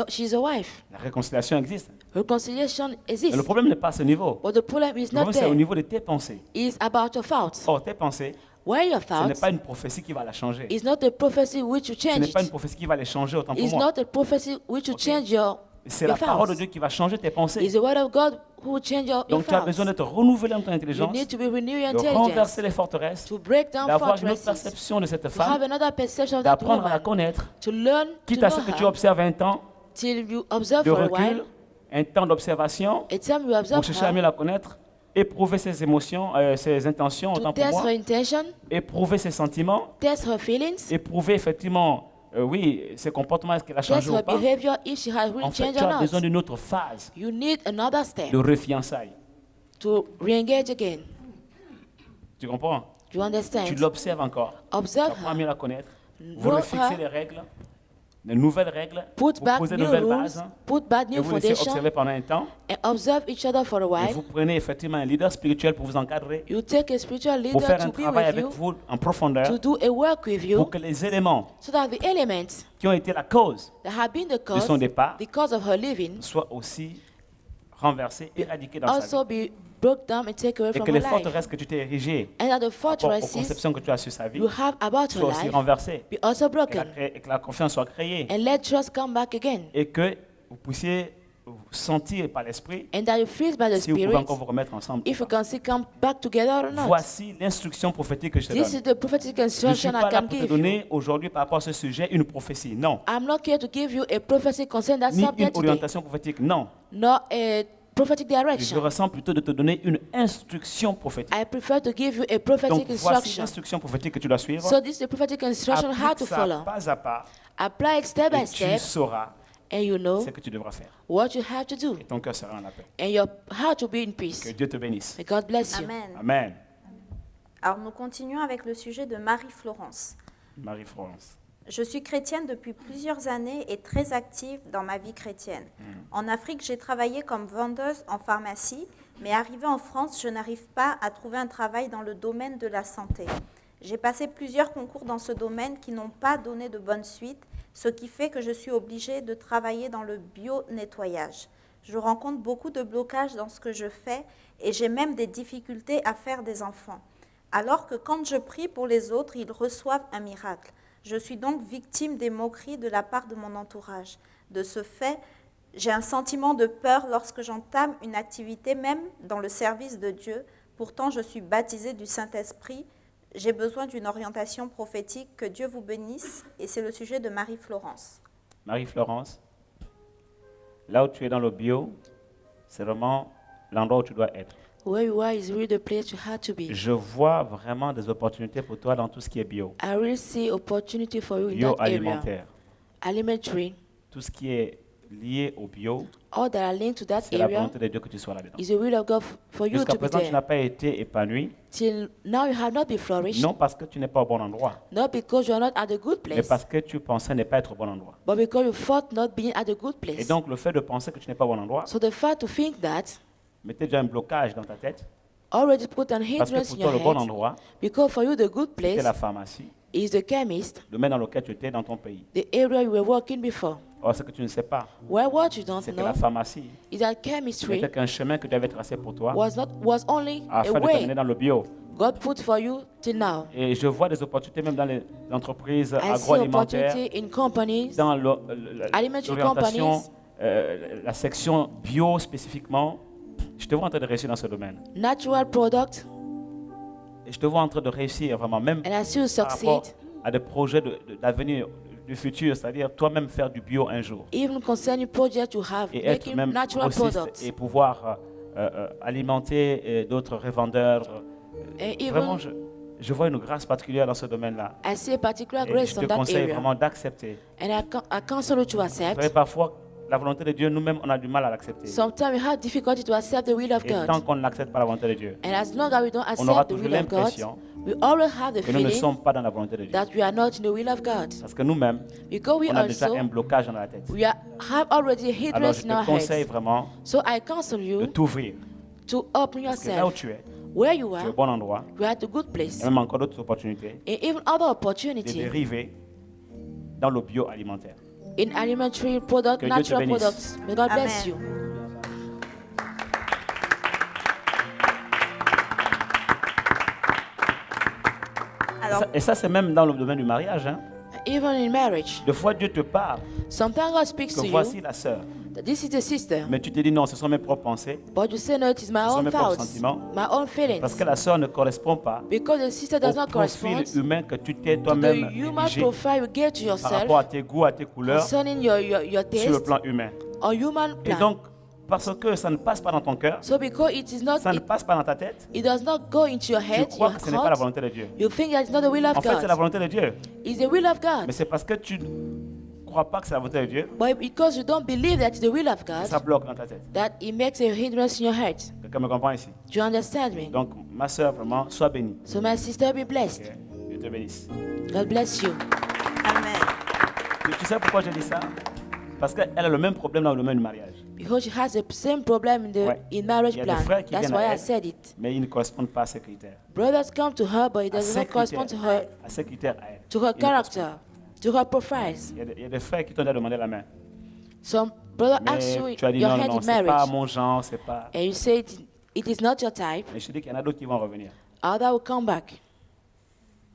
She's a wife. La réconciliation existe. Reconciliation Mais exists. le problème n'est pas à ce niveau. But the problem is Le not problème, c'est au there. niveau de tes pensées. It's about your thoughts. Or, tes pensées, Where your ce n'est thoughts pas une prophétie qui va la changer. is not a prophecy which will Ce change n'est pas une it. prophétie qui va les changer autant pour It's moi. not a prophecy which will Ok. change your C'est la parole de thoughts. Dieu qui va changer tes pensées. It's the Word of God who will change your Donc, tu as besoin thoughts. de te renouveler dans ton You intelligence, need to be renewing your de intelligence, renverser les forteresses, to break down d'avoir une autre fortresses, perception de cette to have femme, another perception of that d'apprendre à la woman, connaître, to learn to quitte à know ce que tu her observes un temps till you observe de for a recul, while, un temps d'observation, a time you pour observe chercher à mieux her la connaître, éprouver ses émotions, ses intentions, to autant pour test moi, her intention, éprouver ses sentiments, test her feelings, éprouver effectivement, oui, ses comportements, est-ce qu'elle a test changé ou her pas. behavior if she has really En fait, changed tu or as besoin not. d'une autre phase You need another step de refiançailles. to re-engage again. Tu comprends? Do you understand? Tu l'observes encore. Tu Observe apprends à her. mieux la connaître. Vous Know refixez her. les règles, de nouvelles règles. Put Vous back posez de new nouvelles rules, bases. put back Et new vous laissez foundation, observer pendant un temps. and observe each other for a Et while. vous prenez effectivement un leader spirituel pour vous encadrer, You take a spiritual pour leader faire un to be travail with avec you, vous en profondeur, to do a work with pour you, que les éléments so that the elements qui ont été la cause that have been the de son départ because of her living, soient aussi renversés, éradiqués dans sa vie. also be broke down and taken away Et from que her les life. forteresses que tu t'es érigées And that the par rapport aux fortresses conceptions que tu as sur sa vie you have about her soient aussi life renversées. be also Et broken. et que la confiance soit créée. And let trust come back again. Et que vous puissiez sentir par l'esprit And that you feel by the si vous pouvez Spirit encore vous remettre ensemble. if you can still come back together or not. Voici l'instruction prophétique que je te This is donne. the prophetic Je ne suis instruction I pas là can pour te give you. donner aujourd'hui par rapport à ce sujet une prophétie. Non. I'm not here to give you a prophecy concerning that Ni une subject today, orientation prophétique. Non. nor a prophetic Je direction. ressens plutôt de te donner une instruction prophétique. I prefer to give you a Donc prophetic voici instruction. l'instruction prophétique que tu dois suivre. So this is the prophetic instruction how Applique to ça follow. pas à pas Apply it step by et tu step, sauras and you know ce que tu devras faire. what you have to do, Et ton cœur sera en la paix. and your heart will be in Que peace. Dieu te bénisse. May God bless you. Amen. Amen. Alors nous continuons avec le sujet de Marie-Florence. Marie-France. Je suis chrétienne depuis plusieurs années et très active dans ma vie chrétienne. En Afrique, j'ai travaillé comme vendeuse en pharmacie, mais arrivée en France, je n'arrive pas à trouver un travail dans le domaine de la santé. J'ai passé plusieurs concours dans ce domaine qui n'ont pas donné de bonnes suites, ce qui fait que je suis obligée de travailler dans le bio-nettoyage. Je rencontre beaucoup de blocages dans ce que je fais et j'ai même des difficultés à faire des enfants. Alors que quand je prie pour les autres, ils reçoivent un miracle. Je suis donc victime des moqueries de la part de mon entourage. De ce fait, j'ai un sentiment de peur lorsque j'entame une activité, même dans le service de Dieu. Pourtant, je suis baptisée du Saint-Esprit. J'ai besoin d'une orientation prophétique. Que Dieu vous bénisse. Et c'est le sujet de Marie-Florence. Marie-Florence, là où tu es dans le bio, c'est vraiment l'endroit où tu dois être. Where you are is really the place you have to be. Je vois vraiment des opportunités pour toi dans tout ce qui est bio. I really see opportunity for you in that area. Bio-alimentaire. Alimentary, Tout ce qui est lié au bio, all that are linked to that c'est la area volonté de Dieu que tu sois là-dedans. is the will of God for you Jusqu'à to be présent, tu n'as there. pas été épanoui, Till now you have not been flourished, non parce que tu n'es pas au bon endroit, not because you are not at a good mais place, parce que tu pensais ne pas être au bon endroit. but because you thought not being at a good Et place. donc, le fait de penser que tu n'es pas au bon endroit, So the fact to think that mettait déjà un blocage dans ta tête, already put an parce que hindrance pour in toi, your le bon head, endroit, because for you the good c'était place la pharmacie, is the chemist, le domaine dans lequel tu étais dans ton pays. the area you were working before. Or, ce que tu ne sais pas, Well, what you don't c'est que know la pharmacie is that chemistry n'était qu'un chemin que Dieu avait tracé pour toi was only a afin de t'amener way dans le bio. God put for you till now. Et je vois des opportunités même dans les entreprises I see agroalimentaires, opportunity in companies, dans alimentary l'orientation, companies, la section bio spécifiquement. Je te vois en train de réussir dans ce domaine. natural products, Et je te vois en train de réussir vraiment, même and I see you par rapport succeed, à des projets d'avenir, du futur, c'est-à-dire toi-même faire du bio un jour. even concerning projects you have, Et être making même natural grossiste products. et pouvoir alimenter d'autres revendeurs. And Vraiment, even je vois une grâce particulière dans ce domaine-là. I see a particular Et grace je on te that conseille area. vraiment d'accepter. And I counsel you to Vous savez, accept. parfois, la volonté de Dieu, nous-mêmes, on a du mal à l'accepter. Sometimes we have difficulty to accept the will of Et tant God. qu'on n'accepte pas la volonté de Dieu, And as long as we don't on aura accept the toujours will of God, l'impression we always have the que nous ne feeling sommes pas dans la volonté de Dieu. that we are not in the will of God. Parce que nous-mêmes, Because we on a déjà un also, blocage dans la tête. have already a Alors, hindrance je in our te conseille heads. vraiment So I counsel de you t'ouvrir. to open Parce que là où yourself. tu es, Where you tu es are, au bon endroit. you are at a good Il place. y a même encore d'autres opportunités And even other de opportunities dériver dans le bioalimentaire. in alimentary products, Que Dieu te natural bénisse. products. May God bless Amen. you. Alors, Et ça, c'est même dans le domaine du mariage. Hein. Even in marriage, Des fois, Dieu te parle sometimes God speaks que to voici you la sœur. that this is the sister, Mais tu te dis non, ce sont mes propres pensées. but you say no, it is my Ce sont own mes propres thoughts, sentiments. my own Parce feelings. que la sœur ne correspond pas Because the sister does au not profil correspond humain que tu t'es to the toi-même human érigé profile you get to par rapport à yourself tes goûts, à tes couleurs concerning your sur le taste plan humain. or human Et plan. donc, Parce que ça ne passe pas dans ton cœur, So because it is not, ça ne passe pas dans ta tête, it does not go into your tu head, crois your que ce n'est pas la heart, volonté de Dieu. you think that it's not the will of En fait, c'est la God. volonté de Dieu. It's the will of Mais God. c'est parce que tu ne crois pas que c'est la volonté de Dieu, But because you don't believe that it's the will of ça God, bloque dans ta tête. that it makes a hindrance in your heart. Quelqu'un me comprend ici? Do you understand me? Donc, ma soeur, vraiment, sois bénie. So my sister, be blessed. Ok? Dieu te bénisse. God bless you. Amen. Tu sais pourquoi je dis ça? Parce qu'elle a le même problème dans le domaine du mariage. Because she has the same problem in the Ouais. in marriage Il y a des plan. frères qui That's viennent à why I elle. said it. Mais ils ne correspondent pas à ces critères. Brothers come to her, but it À does ces not correspond to her, à ces critères à elle. to her Ils ne character, to her profiles. Il y a des frères qui t'ont déjà demandé la main. Some brother asks Mais you tu as dit your non, hand non, in c'est pas marriage, mon genre, c'est pas. and you say it is not your type. Mais je te dis qu'il y en a d'autres qui vont revenir. Other will come back.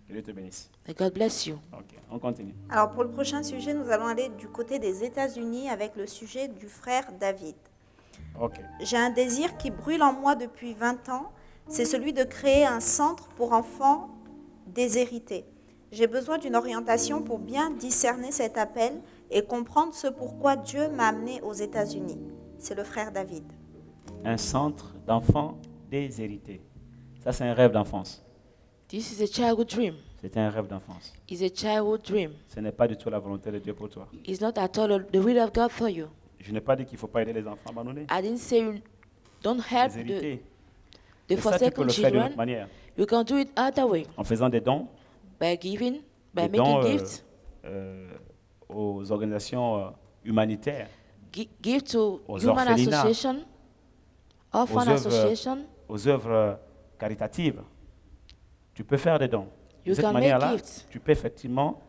Que Dieu te bénisse. May God bless you. Ok, on continue. Alors pour le prochain sujet, nous allons aller du côté des États-Unis avec le sujet du frère David. Ok. J'ai un désir qui brûle en moi depuis 20 ans, c'est celui de créer un centre pour enfants déshérités. J'ai besoin d'une orientation pour bien discerner cet appel et comprendre ce pourquoi Dieu m'a amené aux États-Unis. C'est le frère David. Un centre d'enfants déshérités. Ça, c'est un rêve d'enfance. This is a childhood dream. C'est un rêve d'enfance. It's a childhood dream. Ce n'est pas du tout la volonté de Dieu pour toi. It's not at all the will of God for you. Je n'ai pas dit qu'il ne faut pas aider les enfants abandonnés, I didn't say you don't help déshérités. the Et ça, tu peux forsaken le faire d'une children. autre manière. You can do it other way, En faisant des dons, by giving, by des dons making gifts. aux organisations humanitaires, Give to aux human orphelinats, association, orphan aux association. aux œuvres caritatives. Tu peux faire des dons. De You cette can make manière-là, gifts. tu peux effectivement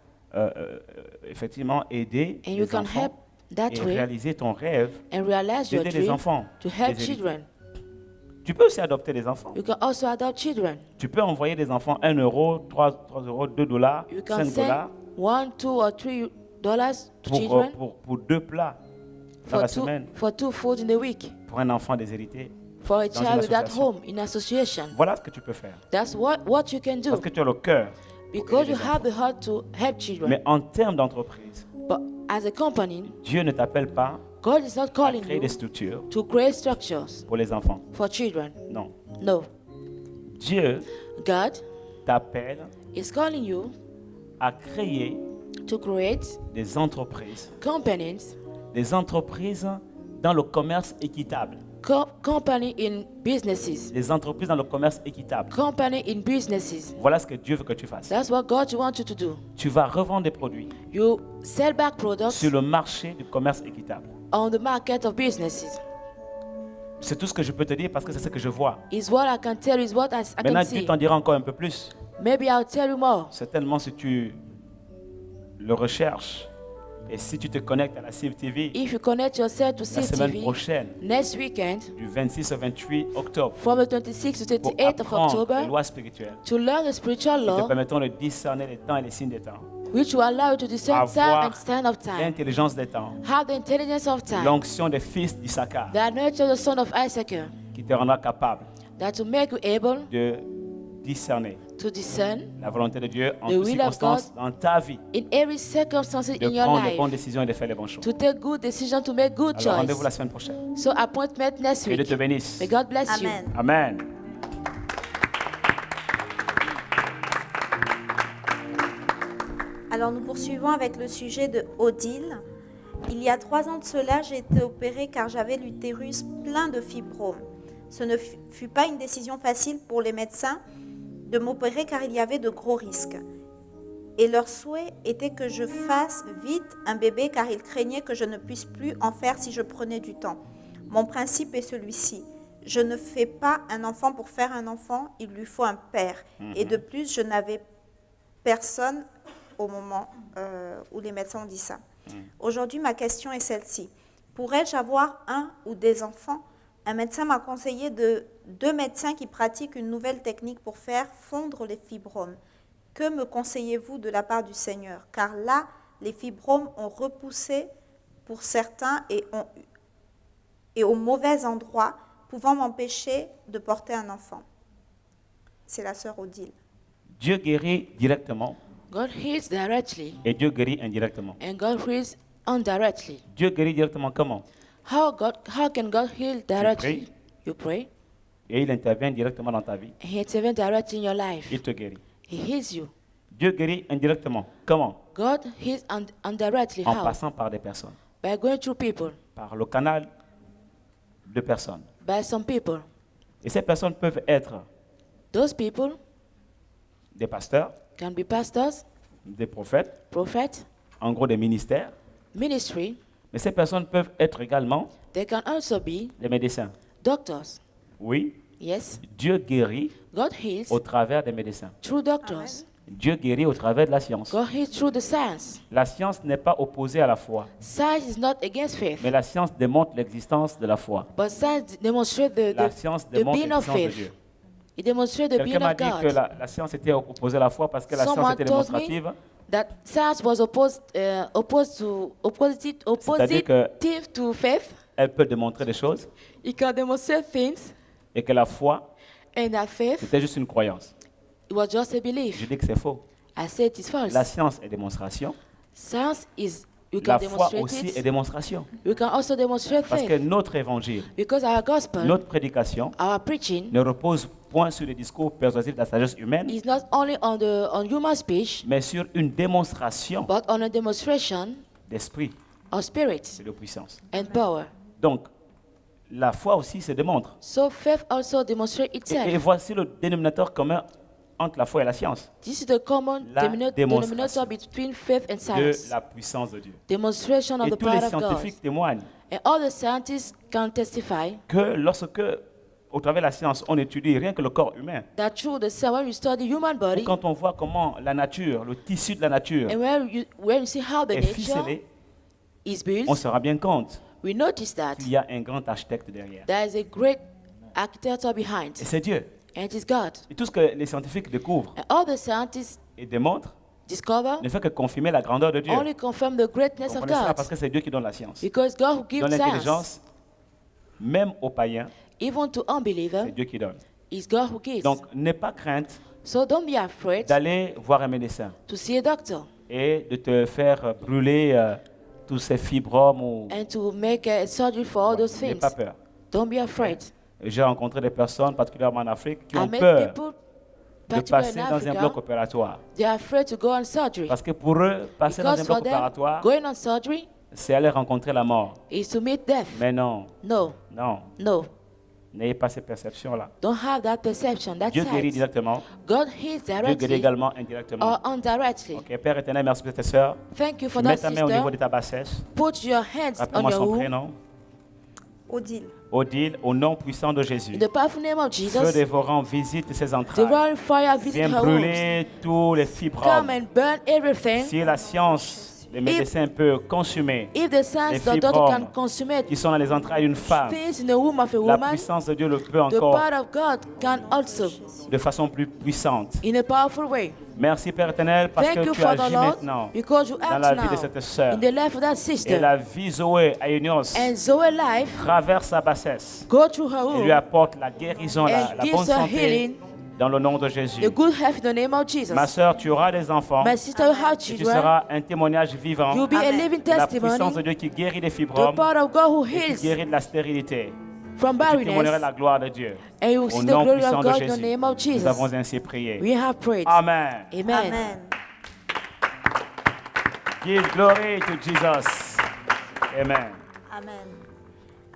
aider And you les can enfants help that et way réaliser ton rêve and realize your d'aider les dream enfants. to help déshérités. children. Tu peux aussi adopter des enfants. You can also adopt children. Tu peux envoyer des enfants 1 euro, 3 euros, 2 dollars, You can 5 send dollars $1, $2, or $3 to pour, children pour 2 plats dans la semaine for two food in the week. pour un enfant déshérité. For a Dans une child without association. home in association. Voilà ce que tu peux faire. That's what you can do Parce que tu as le cœur. because aider you les have the heart to help children. Mais en termes d'entreprise, But as a company, Dieu ne t'appelle pas God is not à calling créer you des structures to create structures pour les enfants. for children. Non. No. Dieu God t'appelle is calling you à créer to create des entreprises companies, dans le commerce équitable. company in businesses, Des entreprises dans le commerce équitable. company in businesses. Voilà ce que Dieu veut que tu fasses. That's what God wants you to do. Tu vas revendre des produits You sell back products sur le marché du commerce équitable. on the market of businesses. C'est tout ce que je peux te dire parce que c'est ce que je vois. Is what I can tell you, is what I Maintenant, can Dieu see. t'en dira encore un peu plus. Maybe I'll tell you more. Certainement, si tu le recherches et si tu te connectes à la CIV TV If you connect yourself to la semaine CTV prochaine, next weekend, du 26 au 28 octobre, from the 26th to pour 28th of apprendre les October, lois spirituelles to learn the spiritual qui te law, permettront de discerner les temps et les signes des temps, which will allow you to discern time avoir and stand of time, l'intelligence des temps, have the intelligence of time, l'onction des fils d'Issachar, the nature of the son of Isaac, qui te rendra capable that will make you able de discerner to discern la volonté de Dieu en The toutes will of circonstances dans ta vie, in every circumstance de in your prendre les bonnes life, décisions et de faire les bons choix. to take good decisions, to make good Alors rendez-vous la choices. semaine prochaine. So appointment next Que Dieu week. te bénisse. May God bless you. Amen. Amen. Alors nous poursuivons avec le sujet de Odile. Il y a 3 ans de cela, j'ai été opérée car j'avais l'utérus plein de fibromes. Ce ne fut pas une décision facile pour les médecins de m'opérer car il y avait de gros risques. Et leur souhait était que je fasse vite un bébé car ils craignaient que je ne puisse plus en faire si je prenais du temps. Mon principe est celui-ci. Je ne fais pas un enfant pour faire un enfant, il lui faut un père. Et de plus, je n'avais personne au moment où les médecins ont dit ça. Aujourd'hui, ma question est celle-ci. Pourrais-je avoir un ou des enfants? Un médecin m'a conseillé de 2 médecins qui pratiquent une nouvelle technique pour faire fondre les fibromes. Que me conseillez-vous de la part du Seigneur? Car là, les fibromes ont repoussé pour certains et au mauvais endroit, pouvant m'empêcher de porter un enfant. C'est la sœur Odile. Dieu guérit directement God heals directly et Dieu guérit indirectement. and God heals indirectly. Dieu guérit directement comment? How can God heal directly? You pray. Et il intervient directement dans ta vie. He intervenes directly in your life. Il te guérit. He heals you. Dieu guérit indirectement. Comment? God heals indirectly. En How? passant par des personnes. By going through people. Par le canal de personnes. By some people. Et ces personnes peuvent être Those people des pasteurs, can be pastors, des prophètes, prophets, en gros des ministères. ministry. Mais ces personnes peuvent être également They can also be des médecins. doctors. Oui, Yes. Dieu guérit God heals au travers des médecins. through doctors. Dieu guérit au travers de la science. God heals through the science. La science n'est pas opposée à la foi, Science is not against faith, mais la science démontre l'existence de la foi. but science demonstrates La science the démontre being of l'existence de faith. Dieu. It demonstrates the being Quelqu'un m'a of dit que God. la science était opposée à la foi parce que la science Someone était told me démonstrative. that science was oppositive to faith. Elle peut démontrer des choses It can demonstrate things, et que la foi, and that faith, c'était juste une croyance. it was just a Je belief. dis que c'est faux. I say it is false. La science est démonstration. Science is, you can La foi demonstrate aussi est it. démonstration. You can also demonstrate Parce que faith. notre évangile, Because our gospel, notre prédication our preaching, ne repose point sur les discours persuasifs de la sagesse humaine, is not only on human speech, mais sur une démonstration but on a demonstration d'esprit of spirit et de puissance. and power. Donc, la foi aussi se démontre. So faith also demonstrates Et itself. voici le dénominateur commun entre la foi et la science, This is the common La denominator démonstration between faith and de science. la puissance de Dieu. Demonstration of Et the tous les power of God. scientifiques témoignent And all the scientists can testify que lorsque, au travers de la science, on étudie rien que le corps humain, that through the science, when you study human ou body, quand on voit comment la nature, le tissu de la nature and when you see how the est nature ficelé, is on built, se rend bien compte we notice that qu'il y a un grand architecte derrière. there is a great architecture behind, Et c'est Dieu. and it is God. Et tout ce que les scientifiques découvrent And all the scientists et démontrent discover ne fait que confirmer la grandeur de Dieu. only confirm the greatness of Comprenez cela God, parce que c'est Dieu qui donne la science. because God who Il gives donne science, l'intelligence, même aux païens, even to unbeliever, c'est Dieu qui donne. is God who gives. Donc, n'aie pas crainte So don't be afraid d'aller voir un médecin to see a doctor et de te faire brûler tous ces fibromes. Ou... and to make a surgery for all those N'aie things. pas peur. Don't be afraid. J'ai rencontré des personnes, particulièrement en Afrique, qui I ont met peur people, de particularly passer in dans un bloc Africa, opératoire. they are afraid to go on surgery. Parce que pour eux, passer dans un Because bloc for them, opératoire, going on surgery c'est aller rencontrer la mort. is to meet death. Mais non, No, non, no. n'ayez pas ces perceptions-là. Don't have that perception, that Dieu guérit sight. directement, God heals Dieu guérit directly également indirectement. or indirectly. Ok, Père éternel, merci pour cette sœur. Thank you for Mets that ta main au niveau sister. de ta bassesse. Put your hands on Rappelle-moi your son womb. prénom. Odile. Odile, au nom puissant de Jésus. In the powerful name of Feu Jesus, dévorant, visite ses entrailles. devouring fire visit Viens her wombs. brûler tous les Come fibromes. and burn everything. Si la science, les médecins peuvent consumer If the science, les the doctor can fibromes consummate qui sont dans les entrailles d'une femme, things in the womb of a la woman, puissance de Dieu le peut the encore power of God can also, de façon plus puissante. in a powerful way. Merci Père éternel parce Thank que you tu for the agis Lord, maintenant because you dans act la vie de now cette sœur. in the life of that Et sister. la vie Zoé Aïonios And Zoe life traverse sa bassesse go through her et lui womb apporte la guérison, la and bonne gives her santé healing, dans le nom de Jésus. the good health in the name of Jesus. Ma sœur, tu auras des enfants My sister, you have et tu children. seras un témoignage vivant You'll be a Amen. living de la puissance testimony. de Dieu qui guérit des The fibromes power of God who et qui heals guérit de la stérilité. from Tu témoigneras barrenness, la gloire de Dieu. and you will Au see the nom glory puissant of de God in the Jésus, name of nous Jesus. avons ainsi prié. We have prayed. Amen. Amen. Amen. Give glory to Jesus. Amen. Amen.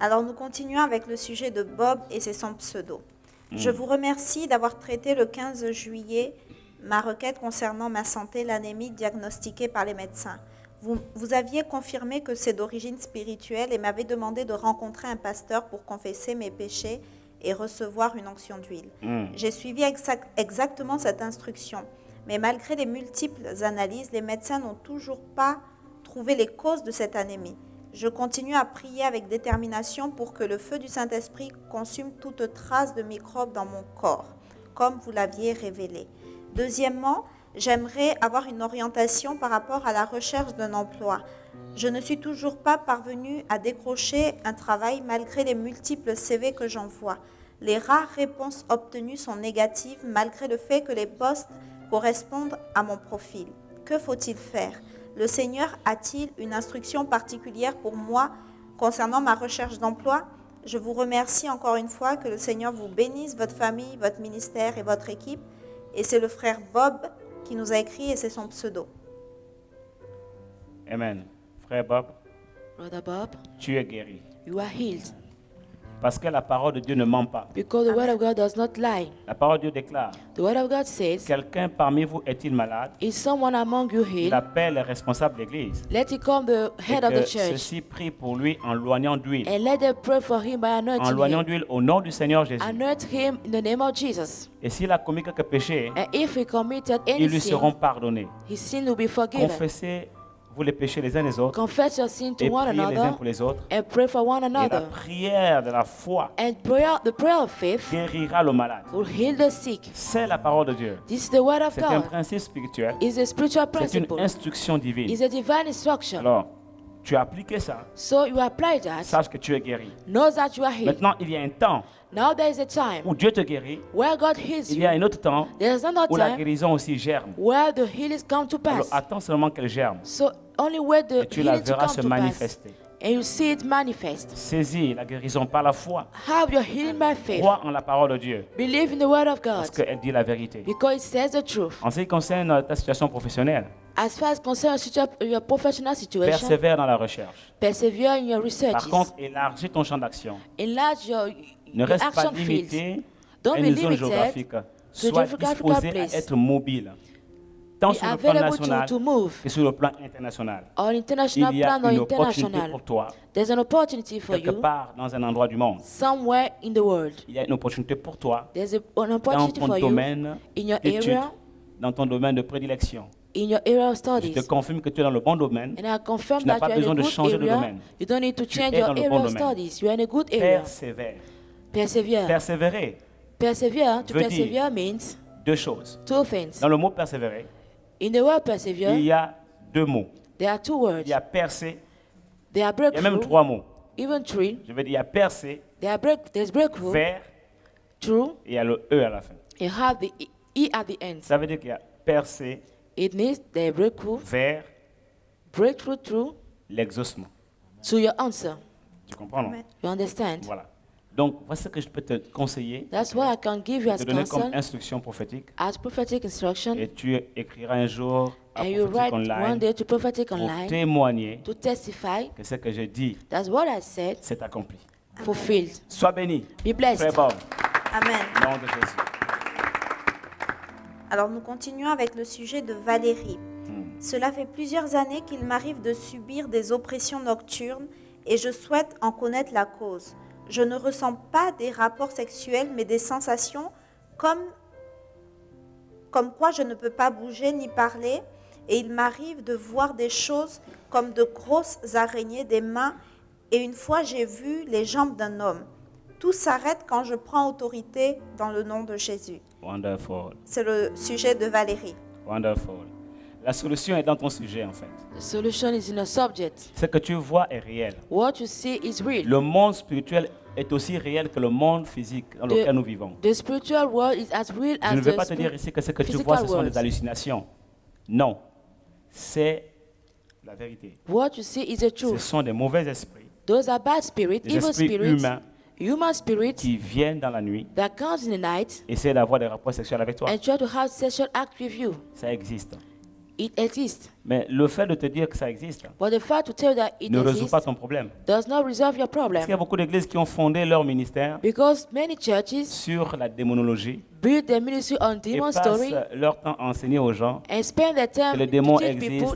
Alors nous continuons avec le sujet de Bob et c'est son pseudo. Je vous remercie d'avoir traité le 15 juillet ma requête concernant ma santé, l'anémie diagnostiquée par les médecins. Vous aviez confirmé que c'est d'origine spirituelle et m'avez demandé de rencontrer un pasteur pour confesser mes péchés et recevoir une onction d'huile. J'ai suivi exactement cette instruction. Mais malgré les multiples analyses, les médecins n'ont toujours pas trouvé les causes de cette anémie. Je continue à prier avec détermination pour que le feu du Saint-Esprit consume toute trace de microbes dans mon corps, comme vous l'aviez révélé. Deuxièmement, j'aimerais avoir une orientation par rapport à la recherche d'un emploi. Je ne suis toujours pas parvenue à décrocher un travail malgré les multiples CV que j'envoie. Les rares réponses obtenues sont négatives malgré le fait que les postes correspondent à mon profil. Que faut-il faire ? Le Seigneur a-t-il une instruction particulière pour moi concernant ma recherche d'emploi, je vous remercie encore une fois, que le Seigneur vous bénisse, votre famille, votre ministère et votre équipe. Et c'est le frère Bob qui nous a écrit et c'est son pseudo. Amen. Frère Bob, Brother Bob, tu es guéri. you are healed. Parce que la parole de Dieu ne ment pas. Because the word of God does not lie. La parole de Dieu déclare, The word of God says, quelqu'un parmi vous est-il malade? is someone among you Il healed? appelle les responsables de l'église. Let it come the Et head of que the church. ceux-ci prient pour lui en loignant d'huile. And let them pray for him by En anointing loignant him. d'huile au nom du Seigneur Jésus. Anoint him in the name of Jesus. Et s'il a commis quelques péchés, And if he committed ils any lui sin, seront pardonnés. his sin will be forgiven. Confessez-vous les péchés les uns les autres Confess your sin to et one priez les uns another pour les autres. and pray for one Et la another. prière de la foi And the prayer of faith guérira le malade. will heal the sick. C'est la parole de Dieu. This is the word of C'est un God. principe spirituel. It's a spiritual C'est une principle. instruction divine. It's a divine instruction. Alors, tu as appliqué ça. So you apply that. Sache que tu es guéri. Know that you are healed. Maintenant, il y a un temps Now there is a time où Dieu te guérit. where God heals Il y a you. un autre temps There is another où la time guérison aussi germe. where the healings come to Alors, pass. attends seulement qu'elle germe. So only where the Et tu la healing to verras come se to pass. manifester. And you see it manifest. Saisis la guérison par la foi. Have your healing by faith. Crois en la parole de Dieu. Believe in the word of God Parce qu'elle dit la vérité. because it says the truth. En ce qui concerne ta situation professionnelle, As far as concerns your professional situation, persévère dans la recherche. persevere in your researches. Par contre, élargis ton champ d'action. Enlarge Ne your reste pas action limité fields. à Don't be une zone limited géographique. to Sois geographical disposé à place. être mobile, tant Be sur le plan available national to move que sur le plan international. on international Il y a plan or une opportunité international. pour toi, There's an opportunity for quelque you part dans un endroit du monde. somewhere in the world. Il y a une opportunité pour toi There's an dans opportunity ton for you domaine in your d'études, area, dans ton domaine de prédilection. in your area of Je studies. te confirme que tu es dans le bon domaine. And I confirm Tu n'as that pas you're in besoin a de good changer de area. domaine. You don't need to Tu change es your dans le area bon of domaine. studies. You're in a good area. Persévère. Persevere. Persévérer. Persevere. To veut dire- persevere means Deux choses. two things. Dans le mot persévérer, In the word il persevere, y a deux mots. there are two words. Il y a percer, There are il y a même breakthrough, trois mots. even three. Je veux dire, il y a percer, There's breakthrough, vers, through, et il y a le E à la fin. and have the E at the end. Ça veut dire qu'il y a percer, It means the breakthrough, vers breakthrough through l'exaucement. to your answer. Tu comprends, non? Amen. You understand? Voilà. Donc, voici ce que je peux te conseiller, That's what I can give you te as donner comme counsel, instruction prophétique. as prophetic instruction, Et tu écriras un jour à and you Prophétique write one Online day to prophetic pour online témoigner to testify. que ce que j'ai dit That's what I said, s'est accompli. fulfilled. Sois béni. Be blessed. Très bon. Amen. Au nom de Jésus. Alors nous continuons avec le sujet de Valérie. Cela fait plusieurs années qu'il m'arrive de subir des oppressions nocturnes et je souhaite en connaître la cause. Je ne ressens pas des rapports sexuels mais des sensations comme quoi je ne peux pas bouger ni parler et il m'arrive de voir des choses comme de grosses araignées des mains et une fois j'ai vu les jambes d'un homme. Tout s'arrête quand je prends autorité dans le nom de Jésus. Wonderful. C'est le sujet de Valérie. Wonderful. La solution est dans ton sujet, en fait. The solution is in a subject. Ce que tu vois est réel. What you see is real. Le monde spirituel est aussi réel que le monde physique dans lequel nous vivons. The spiritual world is as real Je as ne vais the pas te dire ici que ce que tu physical vois, ce sont world. des hallucinations. Non. C'est la vérité. What you see is the Ce truth. sont des mauvais esprits, Those are bad spirits, des evil esprits spirits, humains human spirits qui viennent dans la nuit, that comes in the night essaient d'avoir des rapports sexuels avec toi. and try to have sexual act with you. Ça existe. It exists. Mais le fait de te dire que ça existe But the fact to tell you that it ne résout exists pas ton problème. does not resolve your Parce qu'il y a problem. beaucoup d'églises qui ont fondé leur ministère Because many churches sur la démonologie build their ministry on et demon passent story leur temps à enseigner aux gens and spend their time que les démons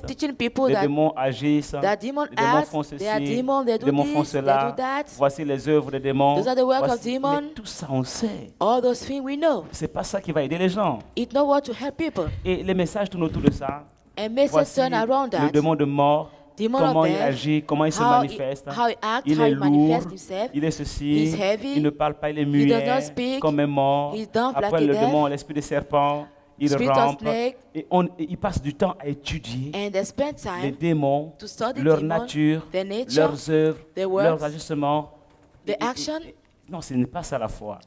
teaching people les that démons agissent, that demon les démons acts, font they are ceci, demons, they les do démons font this, they cela, do that. voici les œuvres des démons. Those are the work of Voici- demons. Mais tout ça, on sait. All those things we know. C'est pas ça qui va aider les gens. It's not what to help people. Et les messages tournent autour de ça. And messages Voici turn around le that. démon de mort, Demon comment of il death, agit, comment il se how manifeste. how he acts, Il how est he lourd, manifests himself. il est ceci, He's heavy, il ne parle pas, il est does muet, not speak, comme un mort. he's dumb like Après a le deaf, démon, l'esprit de serpent, il spirit of rampe. snake. Et il passe du temps à étudier And they spend les time démons, to study leur demons, nature, their nature, leurs œuvres, their works, leurs ajustements. the action. Non, ce n'est pas ça la foi.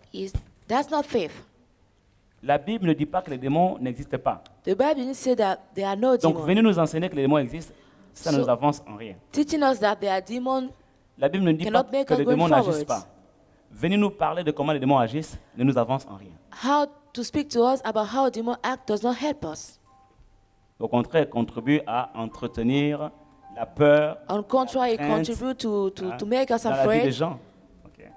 That's not faith. La Bible ne dit pas que les démons n'existent pas. The Bible didn't say that there are no Donc, demons. venez nous enseigner que les démons existent, ça ne So- nous avance en rien. Teaching us that there are demons La Bible ne dit pas que les démons n'agissent pas. Venez nous parler de comment les démons agissent, ne nous avance en rien. How to speak to us about how demons act does not help us. Au contraire, contribue à entretenir la peur. On contrary, it contributes to make us dans la vie des afraid. gens. Okay.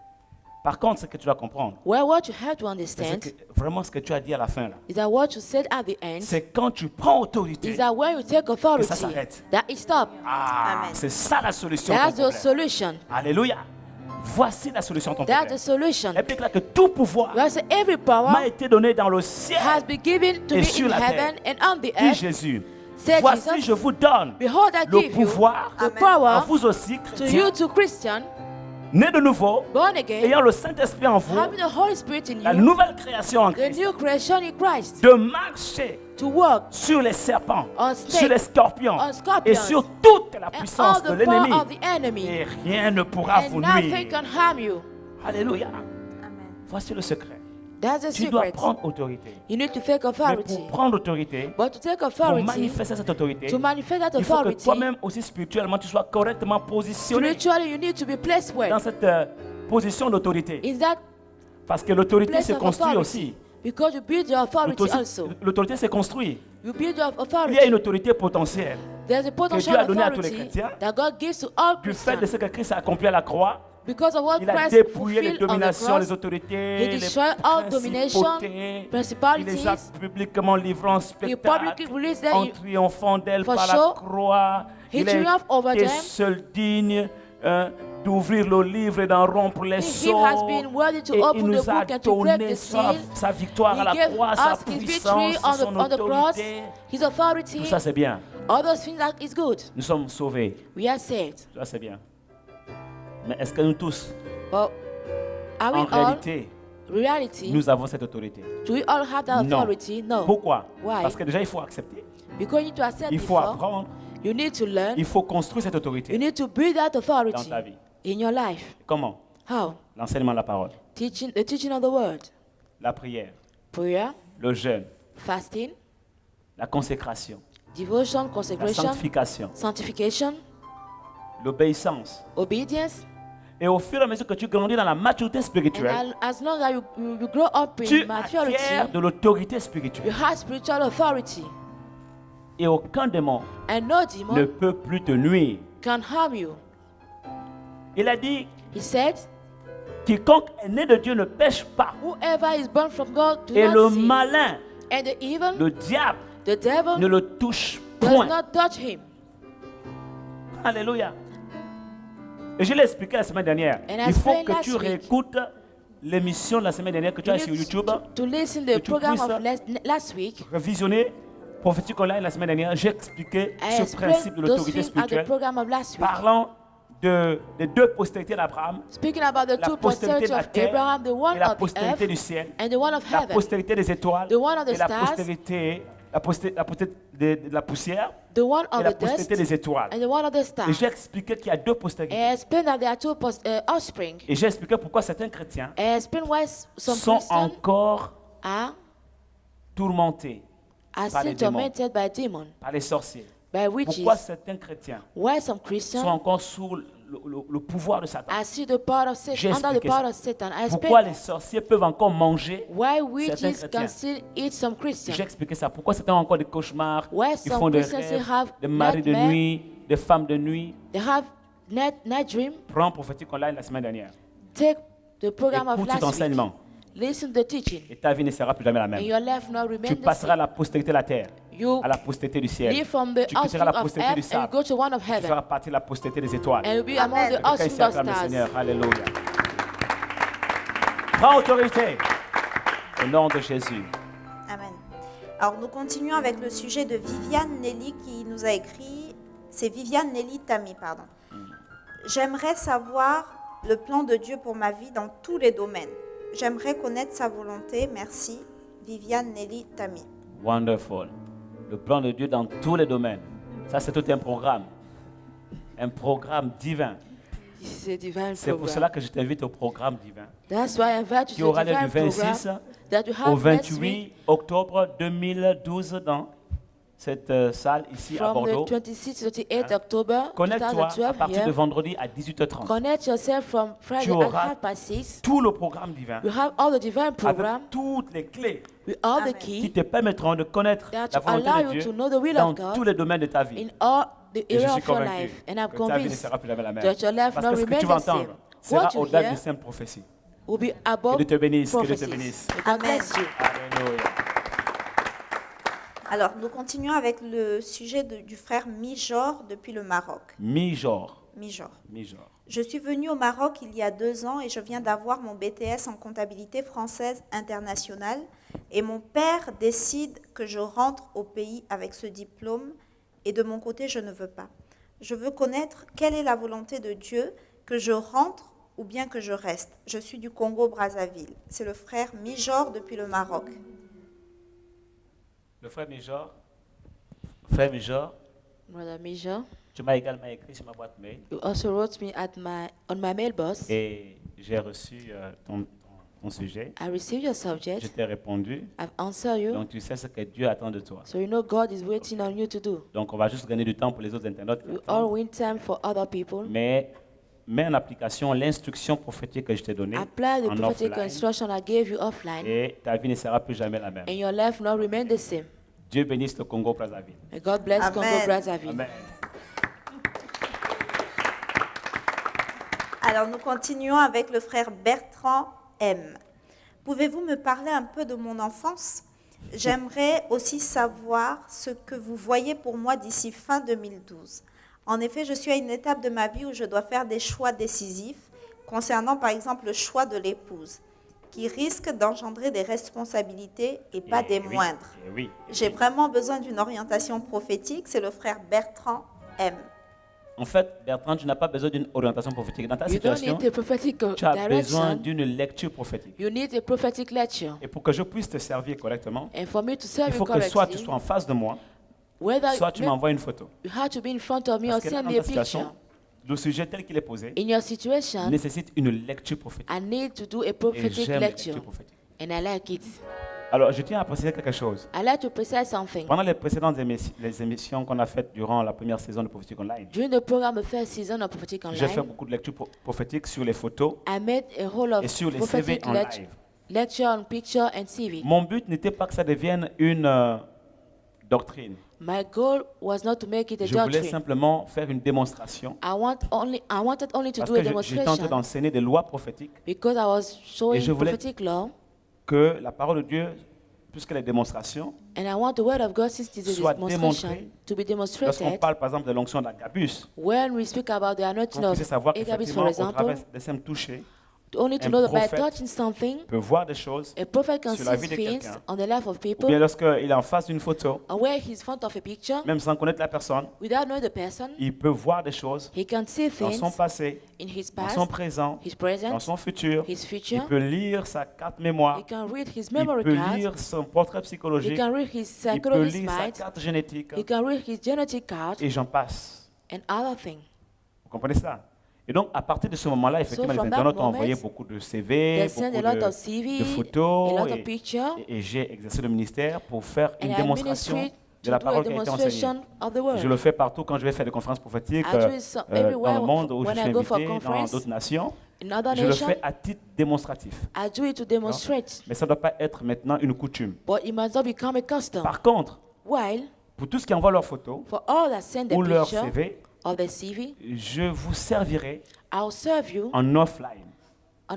Par contre, ce que tu dois comprendre, Well, what you have to understand vraiment ce que tu as dit à la fin là, is that what you said at the end c'est quand tu prends autorité is that when you take que authority, ça s'arrête. that it stops. Ah, Amen. c'est ça la solution. à That's ton the problème. solution. Alléluia. Voici la solution à ton That's problème. the solution. Et puis là que tout pouvoir Well, so every power m'a été donné dans le ciel has been given to et me sur in la heaven and on the dit earth. Jésus. Said Voici, Jesus, je vous donne behold, I le give you pouvoir the Amen. à power vous aussi, to chrétiens, you, to Christian, nés de nouveau, born again, ayant le Saint-Esprit en vous, having the Holy Spirit in la you, nouvelle création en the Christ, new creation in Christ, de marcher to walk sur les serpents, on sur les snakes, scorpions on scorpions, et sur toute la and puissance all de the power l'ennemi. of the enemy, Et rien ne pourra and vous nothing nuire. can harm you. Alléluia. Amen. Voici le secret. That's the Tu dois secret. prendre autorité. You need to take Mais authority. pour prendre autorité, But to take pour authority, manifester cette autorité, to manifest that il faut que authority, toi-même aussi spirituellement, tu sois correctement positionné spiritually you need to be placed dans where? cette position d'autorité. In that Parce que l'autorité place se of construit authority. aussi. Because you build your authority also. L'autorité se construit. You build your Il y a authority. une autorité potentielle There's a Dieu potential a donné à tous les authority chrétiens. that God gives to all du fait de Christians. ce que Christ a accompli à la croix. Because of what Il a Christ dépouillé les fulfilled on the dominations, les cross, autorités, He les destroyed all domination, principautés. Il principalities. les a publiquement livrés en He spectacle, publicly released them en triomphant d'elle for par la show. croix. He Il triumphed over a été them. seul digne d'ouvrir le livre et d'en rompre les He sceaux. has been worthy to Et il open the nous a book and to break donné the sa, seal. sa victoire He à la gave croix, sa us His victory puissance, son on the cross, autorité. His authority. Tout ça, c'est bien. All those things that is good. Nous sommes sauvés. We are saved. Tout ça, c'est bien. Mais est-ce que nous tous, But are we en all réalité, reality? nous avons cette autorité? Do we all have that Non. authority? No. Pourquoi? Why? Parce que déjà, il faut accepter. Because you need to accept Il faut before. apprendre. You need to learn. Il faut construire cette You autorité need to build that dans authority ta vie. in your life. Comment? How? L'enseignement de la parole, The teaching of the word. la prière, Prayer, le jeûne, fasting, la consécration, devotion, la consecration, sanctification, sanctification, l'obéissance. obedience. Et au fur et à mesure que tu grandis dans la maturité And spirituelle, as long as you grow up in tu maturity, acquiers de l'autorité you spirituelle. have spiritual authority. Et aucun démon And no ne demon peut plus te nuire. can harm you. Il a dit, He said, quiconque est né de Dieu ne pêche pas. whoever is born from God do Et le not sin. malin, And the evil, le diable, the devil, ne le touche does point. not touch him. Alléluia. Et je l'ai expliqué la semaine dernière. And I Il faut explained que last tu week. réécoutes l'émission de la semaine dernière que tu You as sur need YouTube. to listen Que the tu program puisses of last week. Revisionner Prophétique Online la semaine dernière. J'ai expliqué I ce explained principe de those l'autorité things at the spirituelle. program of last week. Parlant des deux postérités d'Abraham. Speaking about the La two postérité posterities de la of terre Abraham, the one et la of the postérité earth du ciel. and the one of La heaven, postérité des étoiles the one of the et la stars, postérité, la postérité de la poussière the one et of la the dust, postérité des étoiles. and the one of the Et stars. j'ai expliqué qu'il y a deux postérités. I explained that there are two offspring. Et j'ai expliqué pourquoi certains chrétiens I explained why some sont Christians encore tourmentés are par les still démons, tormented by demons, par les sorciers. by Pourquoi witches. certains chrétiens Why some sont Christians encore sous le pouvoir de Satan? are still the power of J'ai Satan, under the expliqué power ça. of Satan. I Pourquoi explained les sorciers peuvent encore manger? why certains witches chrétiens? can still eat some J'ai Christians. expliqué ça. Pourquoi certains ont encore des cauchemars? Why Ils some font des Christians still rêves, have des maris de nightmares? nuit, des femmes de nuit. They have night dream. Prends Prophétique Online la semaine dernière. Take the program of Écoute cet last week. enseignement. Listen to the teaching. Et ta vie ne sera plus jamais la And même. your life now Tu remain the passeras à same. la postérité de la terre, You à la postérité du ciel. live from the Tu quitteras offspring la of postérité du earth and sable. go to one of Tu heaven. feras partie de la postérité des étoiles. And you'll be among Amen. the Quelqu'un offspring ici of acclame le stars. Seigneur. Alléluia. Prends autorité. Au nom de Jésus. Amen. Alors nous continuons avec le sujet de Viviane Nelly qui nous a écrit, c'est Viviane Nelly Tami, pardon. J'aimerais savoir le plan de Dieu pour ma vie dans tous les domaines. J'aimerais connaître sa volonté. Merci. Viviane Nelly Tami. Wonderful. Le plan de Dieu dans tous les domaines. Ça, c'est tout un programme. Un programme divin. This is a divine C'est pour program. cela que je t'invite au programme divin That's why I invite qui you to aura the lieu du divine program 26 that you au have next week 28 octobre 2012 dans cette salle ici à From Bordeaux. the 26th to 28th October Connecte-toi à 2012 partir de here. vendredi à 18h30. Connect yourself from Friday Tu at auras 6:30. tout le programme divin We have all the divine program avec toutes les clés with all Amen. the qui key te permettront de connaître that la to allow volonté de you Dieu to know the will dans of God tous les domaines de ta vie. in all the Et je area suis of your convaincu life. And I'm que ta vie ne convinced sera plus la même. that your life Parce not que ce que remain tu vas the same. entendre sera What you au-delà hear d'une simple prophétie. will be Que above Dieu te bénisse, que Dieu te prophecies. bénisse. May God Amen. bless you. Alléluia. Alors, nous continuons avec le sujet du frère Mijor depuis le Maroc. Mi-genre. Mijor. Mi-genre. Je suis venue au Maroc il y a 2 ans et je viens d'avoir mon BTS en comptabilité française internationale. Et mon père décide que je rentre au pays avec ce diplôme et de mon côté, je ne veux pas. Je veux connaître quelle est la volonté de Dieu, que je rentre ou bien que je reste. Je suis du Congo-Brazzaville. C'est le frère Mijor depuis le Maroc. Le frère Mijor, Brother Major, tu m'as également écrit sur ma boîte mail you also wrote me on my mailbox. et j'ai reçu ton sujet. I received your Je subject. t'ai répondu. I've answered you. Donc tu sais ce que Dieu attend de toi. So you know God is waiting on you to do. Donc on va juste gagner du temps pour les autres internautes. We all win time for other people. Mais mets en application l'instruction prophétique que je t'ai donnée Apply the en prophetic offline instruction I gave you offline, et ta vie ne sera plus jamais la même. and your life will not remain the same. Dieu bénisse le Congo-Brazzaville. May God bless Amen. Congo Brazzaville. Amen. Alors, nous continuons avec le frère Bertrand M. Pouvez-vous me parler un peu de mon enfance? J'aimerais aussi savoir ce que vous voyez pour moi d'ici fin 2012. En effet, je suis à une étape de ma vie où je dois faire des choix décisifs concernant par exemple le choix de l'épouse, qui risque d'engendrer des responsabilités et pas des Oui, moindres. oui. J'ai vraiment besoin d'une orientation prophétique. C'est le frère Bertrand M. En fait, Bertrand, tu n'as pas besoin d'une orientation prophétique. Dans ta You don't situation, need a prophetic tu as besoin direction. d'une lecture prophétique. You need a prophetic lecture. Et pour que je puisse te servir correctement, And for me to il serve you faut que soit tu correctly, sois en face de moi, whether soit tu m'envoies une photo. you have to be in front of me or Parce que send dans me a ta situation, picture. le sujet tel qu'il est posé In your situation, nécessite une lecture prophétique. I need to do a Et prophetic j'aime les lecture, lectures prophétiques. and I like it. Alors, je tiens à préciser quelque chose. I like to precise something. Pendant les précédentes les émissions qu'on a faites durant la première saison de Prophétique Online, During the program, the first season of Prophetic j'ai fait Online, beaucoup de lectures prophétiques sur les photos I made a whole et of sur les CV prophetic en live. lecture on picture and CV. Mon but n'était pas que ça devienne une doctrine. My goal was not to make it a Je voulais doctrine. simplement faire une démonstration I wanted only to parce do a que j'étais en train demonstration d'enseigner des lois prophétiques because I was showing je voulais- prophetic law, que la parole de Dieu, puisqu'elle est démonstration, and I want the word of God, since it is a soit demonstration, démontré. to be lorsqu'on demonstrated. parle par exemple de l'onction d'Agabus, When we speak about the anointing vous of puissiez savoir Agabus, qu'effectivement, for au example, travers des simples touchés, only to un know that by prophète touching something, peut voir des choses, a prophet can sur la see vie de things quelqu'un. on the life of ou people, bien lorsqu'il est en face d'une photo, and where he's in front of a picture, même sans connaître la personne, without knowing the person, il peut voir des choses he can see dans things son passé, in his dans past, son présent, his dans present, son futur. his Il future. peut lire sa carte mémoire, He can read his il memory peut card. lire son portrait He psychologique, can read his il peut psychologist lire sa mind. carte génétique, He can read his genetic card et j'en passe. and other things. Vous comprenez ça? Et donc, à partir de ce moment-là, effectivement, les from that internautes ont moment, envoyé beaucoup de CV, They send beaucoup a lot de of CV, de photos, a lot of et- pictures, et j'ai exercé le ministère pour faire and une I démonstration ministry de to la do a parole qui a été enseignée. demonstration of the word. Je le fais partout quand je vais faire des conférences prophétiques I do it so dans everywhere le monde où je when suis I go for invité, dans conference. d'autres nations. In other Je le nations, fais à titre démonstratif. I do it to demonstrate, Mais ça ne doit pas être maintenant une coutume. but it must not become a custom. Par contre, While pour tous qui envoient leurs photos for all that send the ou leurs picture CV, of the CV, je vous servirai I'll serve you en offline. on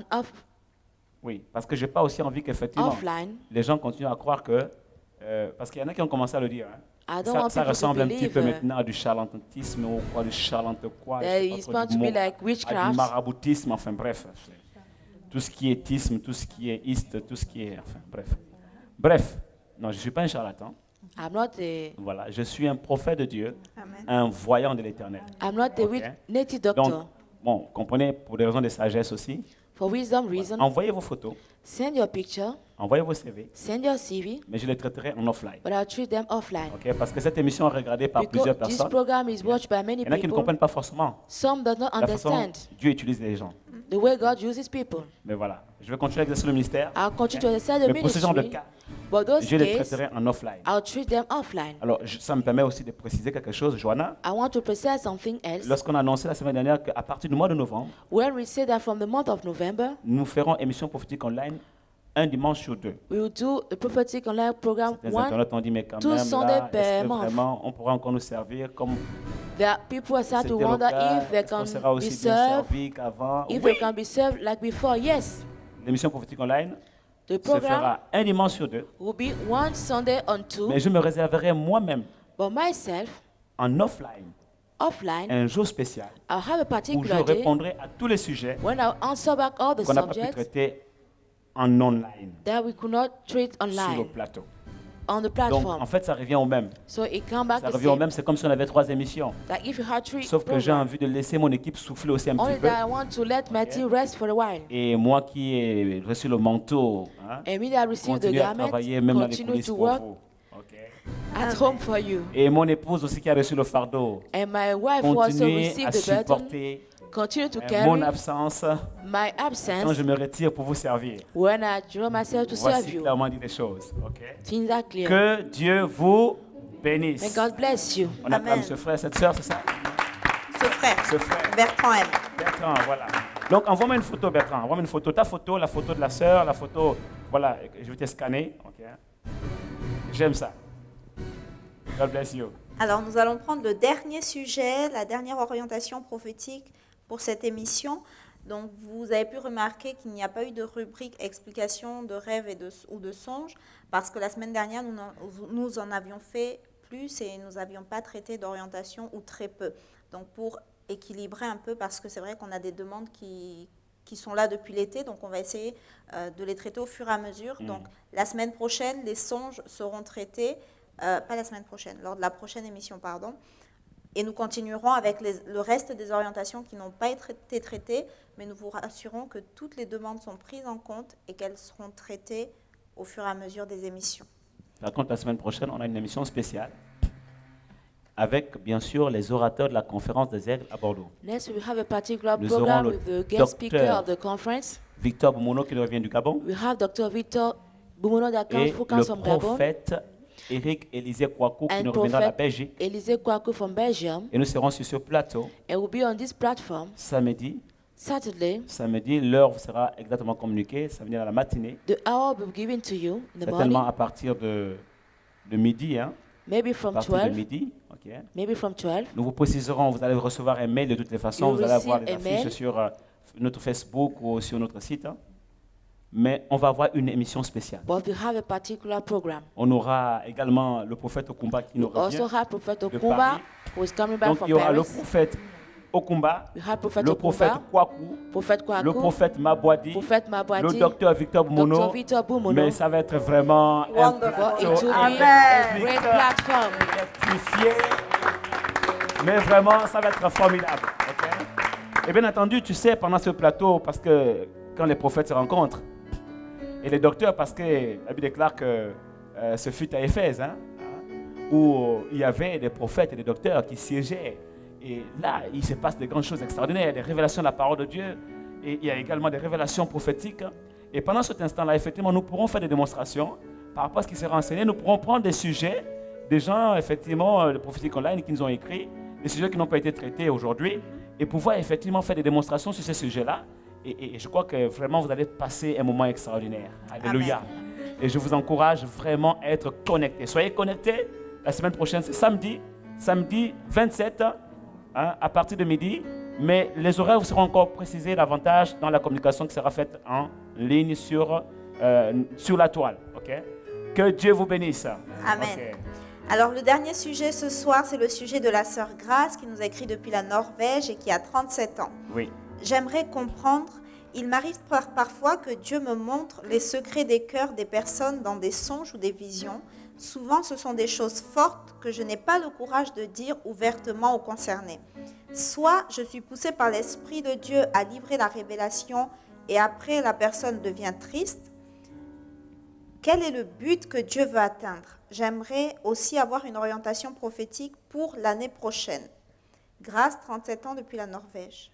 Oui, parce que je n'ai pas aussi envie qu'effectivement, offline. les gens continuent à croire que... parce qu'il y en a qui ont commencé à le dire. hein. I don't want Ça people to ressemble un petit believe peu maintenant à du charlatanisme ou quoi, du charlante quoi. that je sais pas it's trop meant du to be mot, like à du witchcraft. maraboutisme, enfin bref. Tout ce qui est isme, tout ce qui est iste, tout ce qui est... Enfin bref. Bref, non, je ne suis pas un charlatan. I'm not a Voilà, je suis un prophète de Dieu, Amen. un voyant de l'éternel. I'm not a Ok. native Donc, doctor. bon, comprenez, pour des raisons de sagesse aussi, For wisdom reason, envoyez vos photos, send your picture, envoyez vos CV, send your CV, mais je les traiterai en offline. but I'll treat them offline. Ok, parce que cette émission est regardée par plusieurs Because this personnes. program is watched by many Il y en a qui ne people. comprennent pas forcément Some do not la façon understand dont Dieu utilise les gens. The way God uses people. Mais voilà, je vais continuer à exercer le ministère. I'll continue to exercise the Mais pour ce genre de ministry. cas, But those je les cases, traiterai en offline. I'll treat them offline. Alors, ça me permet aussi de préciser quelque chose, Joanna. I want to precise something else. Lorsqu'on a annoncé la semaine dernière qu'à partir du mois de novembre, When we say that from the month of November, nous ferons émission prophétique online un dimanche sur 2. we will do a prophetic online program Les one. internautes ont dit, mais quand two même, Sunday là, per est-ce que month. vraiment on pourra encore nous servir comme There are people who start c'était to le wonder cas? if they Est-ce qu'on can sera be aussi bien served, servi qu'avant? if Oui. they can be served like before. Yes, L'émission prophétique online the se program fera un dimanche sur 2. will be one Sunday on two. Mais je me réserverai moi-même But myself, en offline offline, un jour spécial I'll have a où je particular day répondrai à tous les sujets when I'll answer back all the qu'on n'a pas pu subjects traiter en online that we could not treat sur le online plateau. on the Donc, platform. en fait, ça revient au même. So it come back Ça the revient au same. même, c'est comme si on avait 3 émissions. That if you had three Sauf que j'ai programs, envie de laisser mon équipe souffler aussi un petit only peu. that I want to let my team rest for a while. Et moi qui ai reçu le manteau, hein, And me that receive the continuer à garment, travailler même dans les continue coulisses to pour work vous. Ok. at home for you. Et mon épouse aussi qui a reçu le fardeau, And my wife who also continuer received à the burden, supporter continue to mon carry absence my quand absence je me retire pour vous servir. when I draw myself to serve Voici you. clairement dit les choses. Ok. Things are clear. Que Dieu vous May bénisse. God bless you. On acclame Amen. ce frère, cette soeur, c'est ça? Ce frère, Ce frère. Bertrand M. Bertrand, voilà. Donc, envoie-moi une photo, Bertrand. Envoie-moi une photo. Ta photo, la photo de la sœur, la photo. Voilà, je vais te scanner. Ok. J'aime ça. God bless you. Alors, nous allons prendre le dernier sujet, la dernière orientation prophétique pour cette émission. Donc, vous avez pu remarquer qu'il n'y a pas eu de rubrique explication de rêves ou de songes, parce que la semaine dernière, nous en avions fait plus et nous n'avions pas traité d'orientation ou très peu. Donc, pour équilibrer un peu, parce que c'est vrai qu'on a des demandes qui sont là depuis l'été, donc on va essayer de les traiter au fur et à mesure. Donc, la semaine prochaine, les songes seront traités. Pas la semaine prochaine, lors de la prochaine émission, pardon. Et nous continuerons avec le reste des orientations qui n'ont pas été traitées, mais nous vous rassurons que toutes les demandes sont prises en compte et qu'elles seront traitées au fur et à mesure des émissions. Par contre, la semaine prochaine, on a une émission spéciale avec, bien sûr, les orateurs de la conférence des aigles à Bordeaux. Next, we have a particular Nous program aurons le with the guest speaker docteur of the conference. Victor Boumono qui nous revient du Gabon We have Dr. Victor Bumuno that et comes from le Gabon prophète Eric Élisée Kouakou qui and nous reviendra de la Prophet Belgique. Elise Kwaku from Belgium. Et nous serons sur ce plateau And we'll be on this platform samedi. Saturday. L'heure vous sera exactement communiquée. Ça va venir à la matinée. The hour will be given to you in the Certainement morning, à partir de midi. Hein, maybe à from partir de 12. midi. ok. Maybe from 12. Nous vous préciserons, vous allez recevoir un mail de toutes les façons. You Vous allez avoir receive des a affiches mail. sur notre Facebook ou sur notre site. Hein. Mais on va avoir une émission spéciale. But we have a particular program. On aura également le prophète Okumba qui nous We also revient. have Prophet de Okumba, Paris. who is coming back Donc from il y aura le Paris. prophète Okumba, We have Prophet le prophète Okumba, Kouakou, Prophet le Kwaku, prophèète Mabwadi, Prophet le Mabwadi, docteur Victor Boumono. Dr. Victor Bumuno. Mais ça va être vraiment un Wonderful. Well, plateau it will be Amen. a great platform. électrifié. Mais vraiment, ça va être formidable. ok? Et bien entendu, tu sais, pendant ce plateau, parce que quand les prophètes se rencontrent, et les docteurs, parce que la Bible déclare que ce fut à Éphèse, hein, où il y avait des prophètes et des docteurs qui siégeaient. Et là, il se passe des grandes choses extraordinaires, des révélations de la parole de Dieu. Et il y a également des révélations prophétiques. Et pendant cet instant-là, effectivement, nous pourrons faire des démonstrations par rapport à ce qui sera enseigné. Nous pourrons prendre des sujets, des gens, effectivement, de prophétique online qui nous ont écrit, des sujets qui n'ont pas été traités aujourd'hui, et pouvoir effectivement faire des démonstrations sur ces sujets-là. Et je crois que vraiment, vous allez passer un moment extraordinaire. Alléluia. Amen. Et je vous encourage vraiment à être connectés. Soyez connectés. La semaine prochaine, c'est samedi 27, hein, à partir de midi. Mais les horaires seront encore précisés davantage dans la communication qui sera faite en ligne sur la toile. ok? Que Dieu vous bénisse. Amen. Ok. Alors, le dernier sujet ce soir, c'est le sujet de la sœur Grace qui nous a écrit depuis la Norvège et qui a 37 ans. Oui. J'aimerais comprendre, il m'arrive parfois que Dieu me montre les secrets des cœurs des personnes dans des songes ou des visions. Souvent, ce sont des choses fortes que je n'ai pas le courage de dire ouvertement aux concernés. Soit je suis poussée par l'Esprit de Dieu à livrer la révélation et après la personne devient triste. Quel est le but que Dieu veut atteindre? J'aimerais aussi avoir une orientation prophétique pour l'année prochaine. Grâce, 37 ans depuis la Norvège.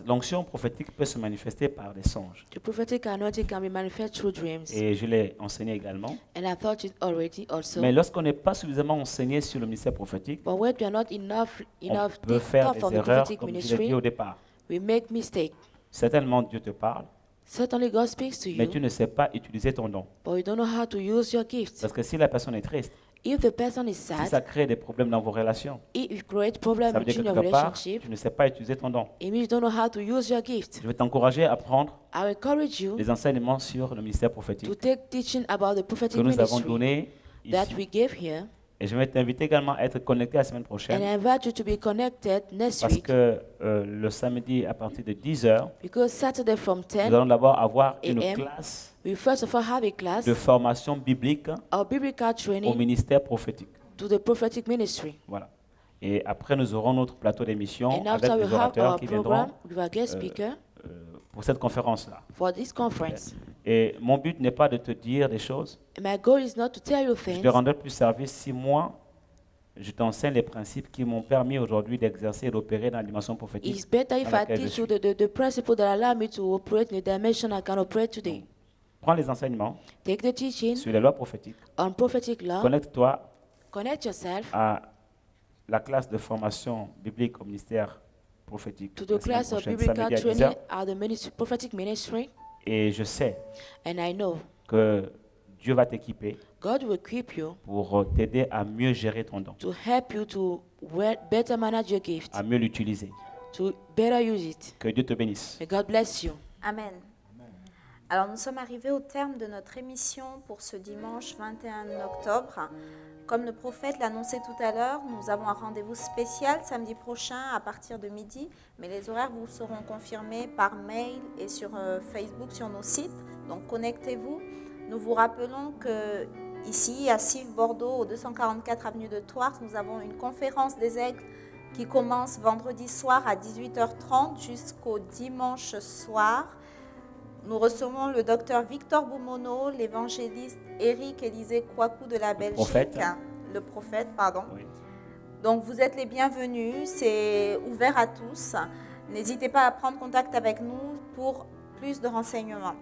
L'onction prophétique peut se manifester par des songes. The prophetic anointing can be manifested through dreams. Et je l'ai enseigné également. And I taught it already also. Mais lorsqu'on n'est pas suffisamment enseigné sur le ministère prophétique, But when we are not enough on peut faire from des the erreurs, prophetic comme je l'ai ministry, dit au départ. we make mistakes. Certainement, Dieu te parle, Certainly God speaks to mais you, tu ne sais pas utiliser ton don. but you don't know how to use your gifts. Parce que si la personne est triste, If the person is si sad, ça crée des problèmes dans vos relations, it creates ça problems veut dire que between your quelque part, relationship. tu ne sais pas utiliser ton don. It means you don't know how to use your gift. Je vais t'encourager à prendre I will encourage you les enseignements sur le ministère prophétique to take teaching about the que prophetic nous avons ministry donné that ici. we gave here, Et je vais t'inviter également à être connecté la semaine and prochaine, I invite you to be connected next parce week, que le samedi à partir de 10h, because Saturday from nous 10, allons d'abord avoir une AM. classe we first of all have a class de formation biblique of biblical au training ministère prophétique. to the prophetic ministry. Voilà. Et après, nous aurons notre plateau d'émission And avec after we des have orateurs our qui program viendront with our guest speaker pour cette conférence-là. for this conference. Et mon but n'est pas de te dire des choses. My goal is not to tell you Je things. te rendrai plus service si moi, je t'enseigne les principes qui m'ont permis aujourd'hui d'exercer et d'opérer dans la dimension prophétique. It's better if dans I laquelle je teach you suis. the principle that allow me to operate in the dimension I can operate today. Prends les enseignements Take the teaching sur les lois prophétiques. on prophetic law. Connecte-toi Connect yourself à la classe de formation biblique au ministère prophétique. to la the semaine class of prochaine, biblical samedi à 10 training heures. at the prophetic ministry. Et je sais And I know que Dieu va t'équiper God will equip you pour t'aider à mieux gérer ton don, to help you to better manage your gift, à mieux l'utiliser. to better use it. Que Dieu te bénisse. May God bless you. Amen. Alors nous sommes arrivés au terme de notre émission pour ce dimanche 21 octobre. Comme le prophète l'annonçait tout à l'heure, nous avons un rendez-vous spécial samedi prochain à partir de midi, mais les horaires vous seront confirmés par mail et sur Facebook sur nos sites. Donc connectez-vous. Nous vous rappelons que ici à Cives Bordeaux, au 244 avenue de Thouars, nous avons une conférence des aigles qui commence vendredi soir à 18h30 jusqu'au dimanche soir. Nous recevons le docteur Victor Boumono, l'évangéliste Éric Élisée Kouakou de la Belgique. Le prophète, pardon. Oui. Donc vous êtes les bienvenus, c'est ouvert à tous. N'hésitez pas à prendre contact avec nous pour plus de renseignements.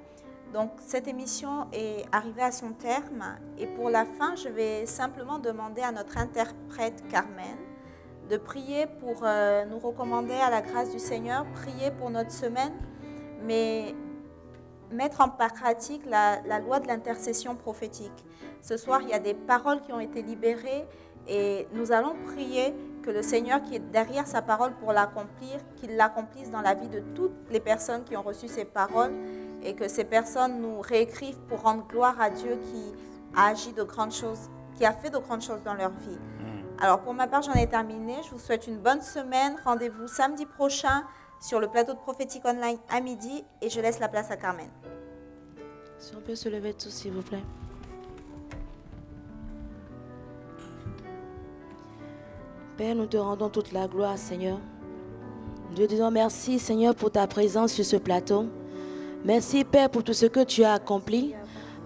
Donc cette émission est arrivée à son terme et pour la fin, je vais simplement demander à notre interprète Carmen de prier pour nous recommander à la grâce du Seigneur, prier pour notre semaine, mais mettre en pratique la loi de l'intercession prophétique. Ce soir, il y a des paroles qui ont été libérées et nous allons prier que le Seigneur qui est derrière sa parole pour l'accomplir, qu'il l'accomplisse dans la vie de toutes les personnes qui ont reçu ces paroles et que ces personnes nous réécrivent pour rendre gloire à Dieu qui a agi de grandes choses, qui a fait de grandes choses dans leur vie. Alors pour ma part, j'en ai terminé. Je vous souhaite une bonne semaine. Rendez-vous samedi prochain sur le plateau de Prophétique Online à midi et je laisse la place à Carmen. Si on peut se lever tous, s'il vous plaît. Père, nous te rendons toute la gloire, Seigneur. Nous te disons merci, Seigneur, pour ta présence sur ce plateau. Merci, Père, pour tout ce que tu as accompli.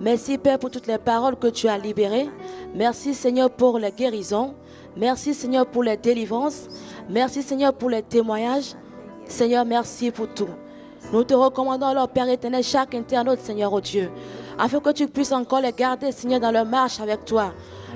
Merci, Père, pour toutes les paroles que tu as libérées. Merci, Seigneur, pour les guérisons. Merci, Seigneur, pour les délivrances. Merci, Seigneur, pour les témoignages. Seigneur, merci pour tout. Nous te recommandons alors, Père éternel, chaque internaute, Seigneur, oh Dieu, afin que tu puisses encore les garder, Seigneur, dans leur marche avec toi.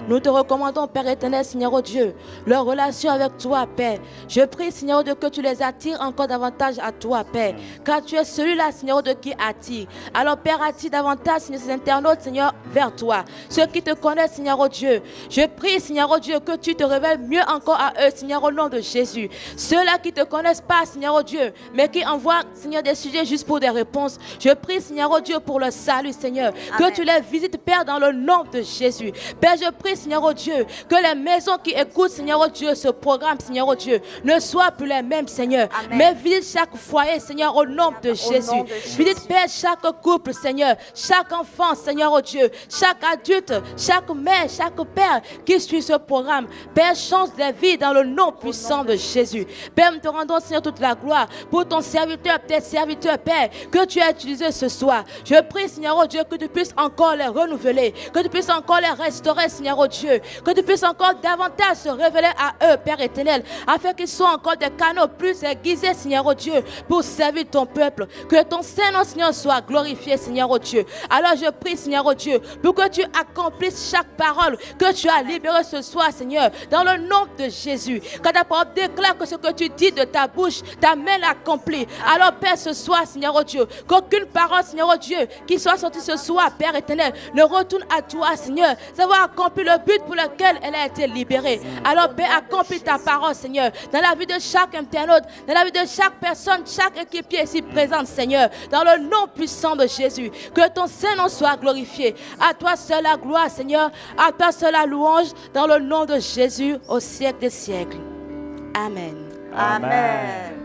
Nous te recommandons, Père éternel, Seigneur, oh Dieu, leur relation avec toi, Père. Je prie, Seigneur, oh Dieu, que tu les attires encore davantage à toi, Père. Car tu es celui-là, Seigneur, oh Dieu, qui attire. Alors, Père, attire davantage, Seigneur, ces internautes, Seigneur, vers toi. Ceux qui te connaissent, Seigneur, oh Dieu. Je prie, Seigneur, oh Dieu, que tu te révèles mieux encore à eux, Seigneur, au nom de Jésus. Ceux-là qui ne te connaissent pas, Seigneur, oh Dieu, mais qui envoient, Seigneur, des sujets juste pour des réponses. Je prie, Seigneur, oh Dieu, pour le salut, Seigneur. Amen. Que tu les visites, Père, dans le nom de Jésus. Père, je prie, Seigneur, oh Dieu, que les maisons qui écoutent, Seigneur, oh Dieu, ce programme, Seigneur, oh Dieu, ne soient plus les mêmes, Seigneur. Amen. Mais visite chaque foyer, Seigneur, au nom de Jésus. Visite, Père, chaque couple, Seigneur, chaque enfant, Seigneur, oh Dieu, chaque adulte, chaque mère, chaque père qui suit ce programme. Père, change les vies dans le nom puissant de Jésus. Père, nous te rendons, Seigneur, toute la gloire pour ton serviteur, tes serviteurs, Père, que tu as utilisé ce soir. Je prie, Seigneur, oh Dieu, que tu puisses encore les renouveler, que tu puisses encore les restaurer, Seigneur, Seigneur, oh Dieu, que tu puisses encore davantage se révéler à eux, Père éternel, afin qu'ils soient encore des canaux plus aiguisés, Seigneur, oh Dieu, pour servir ton peuple. Que ton Saint-Nom, Seigneur, soit glorifié, Seigneur, oh Dieu. Alors je prie, Seigneur, oh Dieu, pour que tu accomplisses chaque parole que tu as libérée ce soir, Seigneur, dans le nom de Jésus. Quand ta parole déclare que ce que tu dis de ta bouche, ta main l'accomplit. Alors, Père, ce soir, Seigneur, oh Dieu, qu'aucune parole, Seigneur, oh Dieu, qui soit sortie ce soir, Père éternel, ne retourne à toi, Seigneur, savoir accomplir le but pour lequel elle a été libérée. Alors, Père, accomplis ta parole, Seigneur, dans la vie de chaque internaute, dans la vie de chaque personne, chaque équipier ici présente, Seigneur, dans le nom puissant de Jésus. Que ton Saint-Nom soit glorifié. À toi seul la gloire, Seigneur, à toi seul la louange, dans le nom de Jésus, au siècle des siècles. Amen. Amen.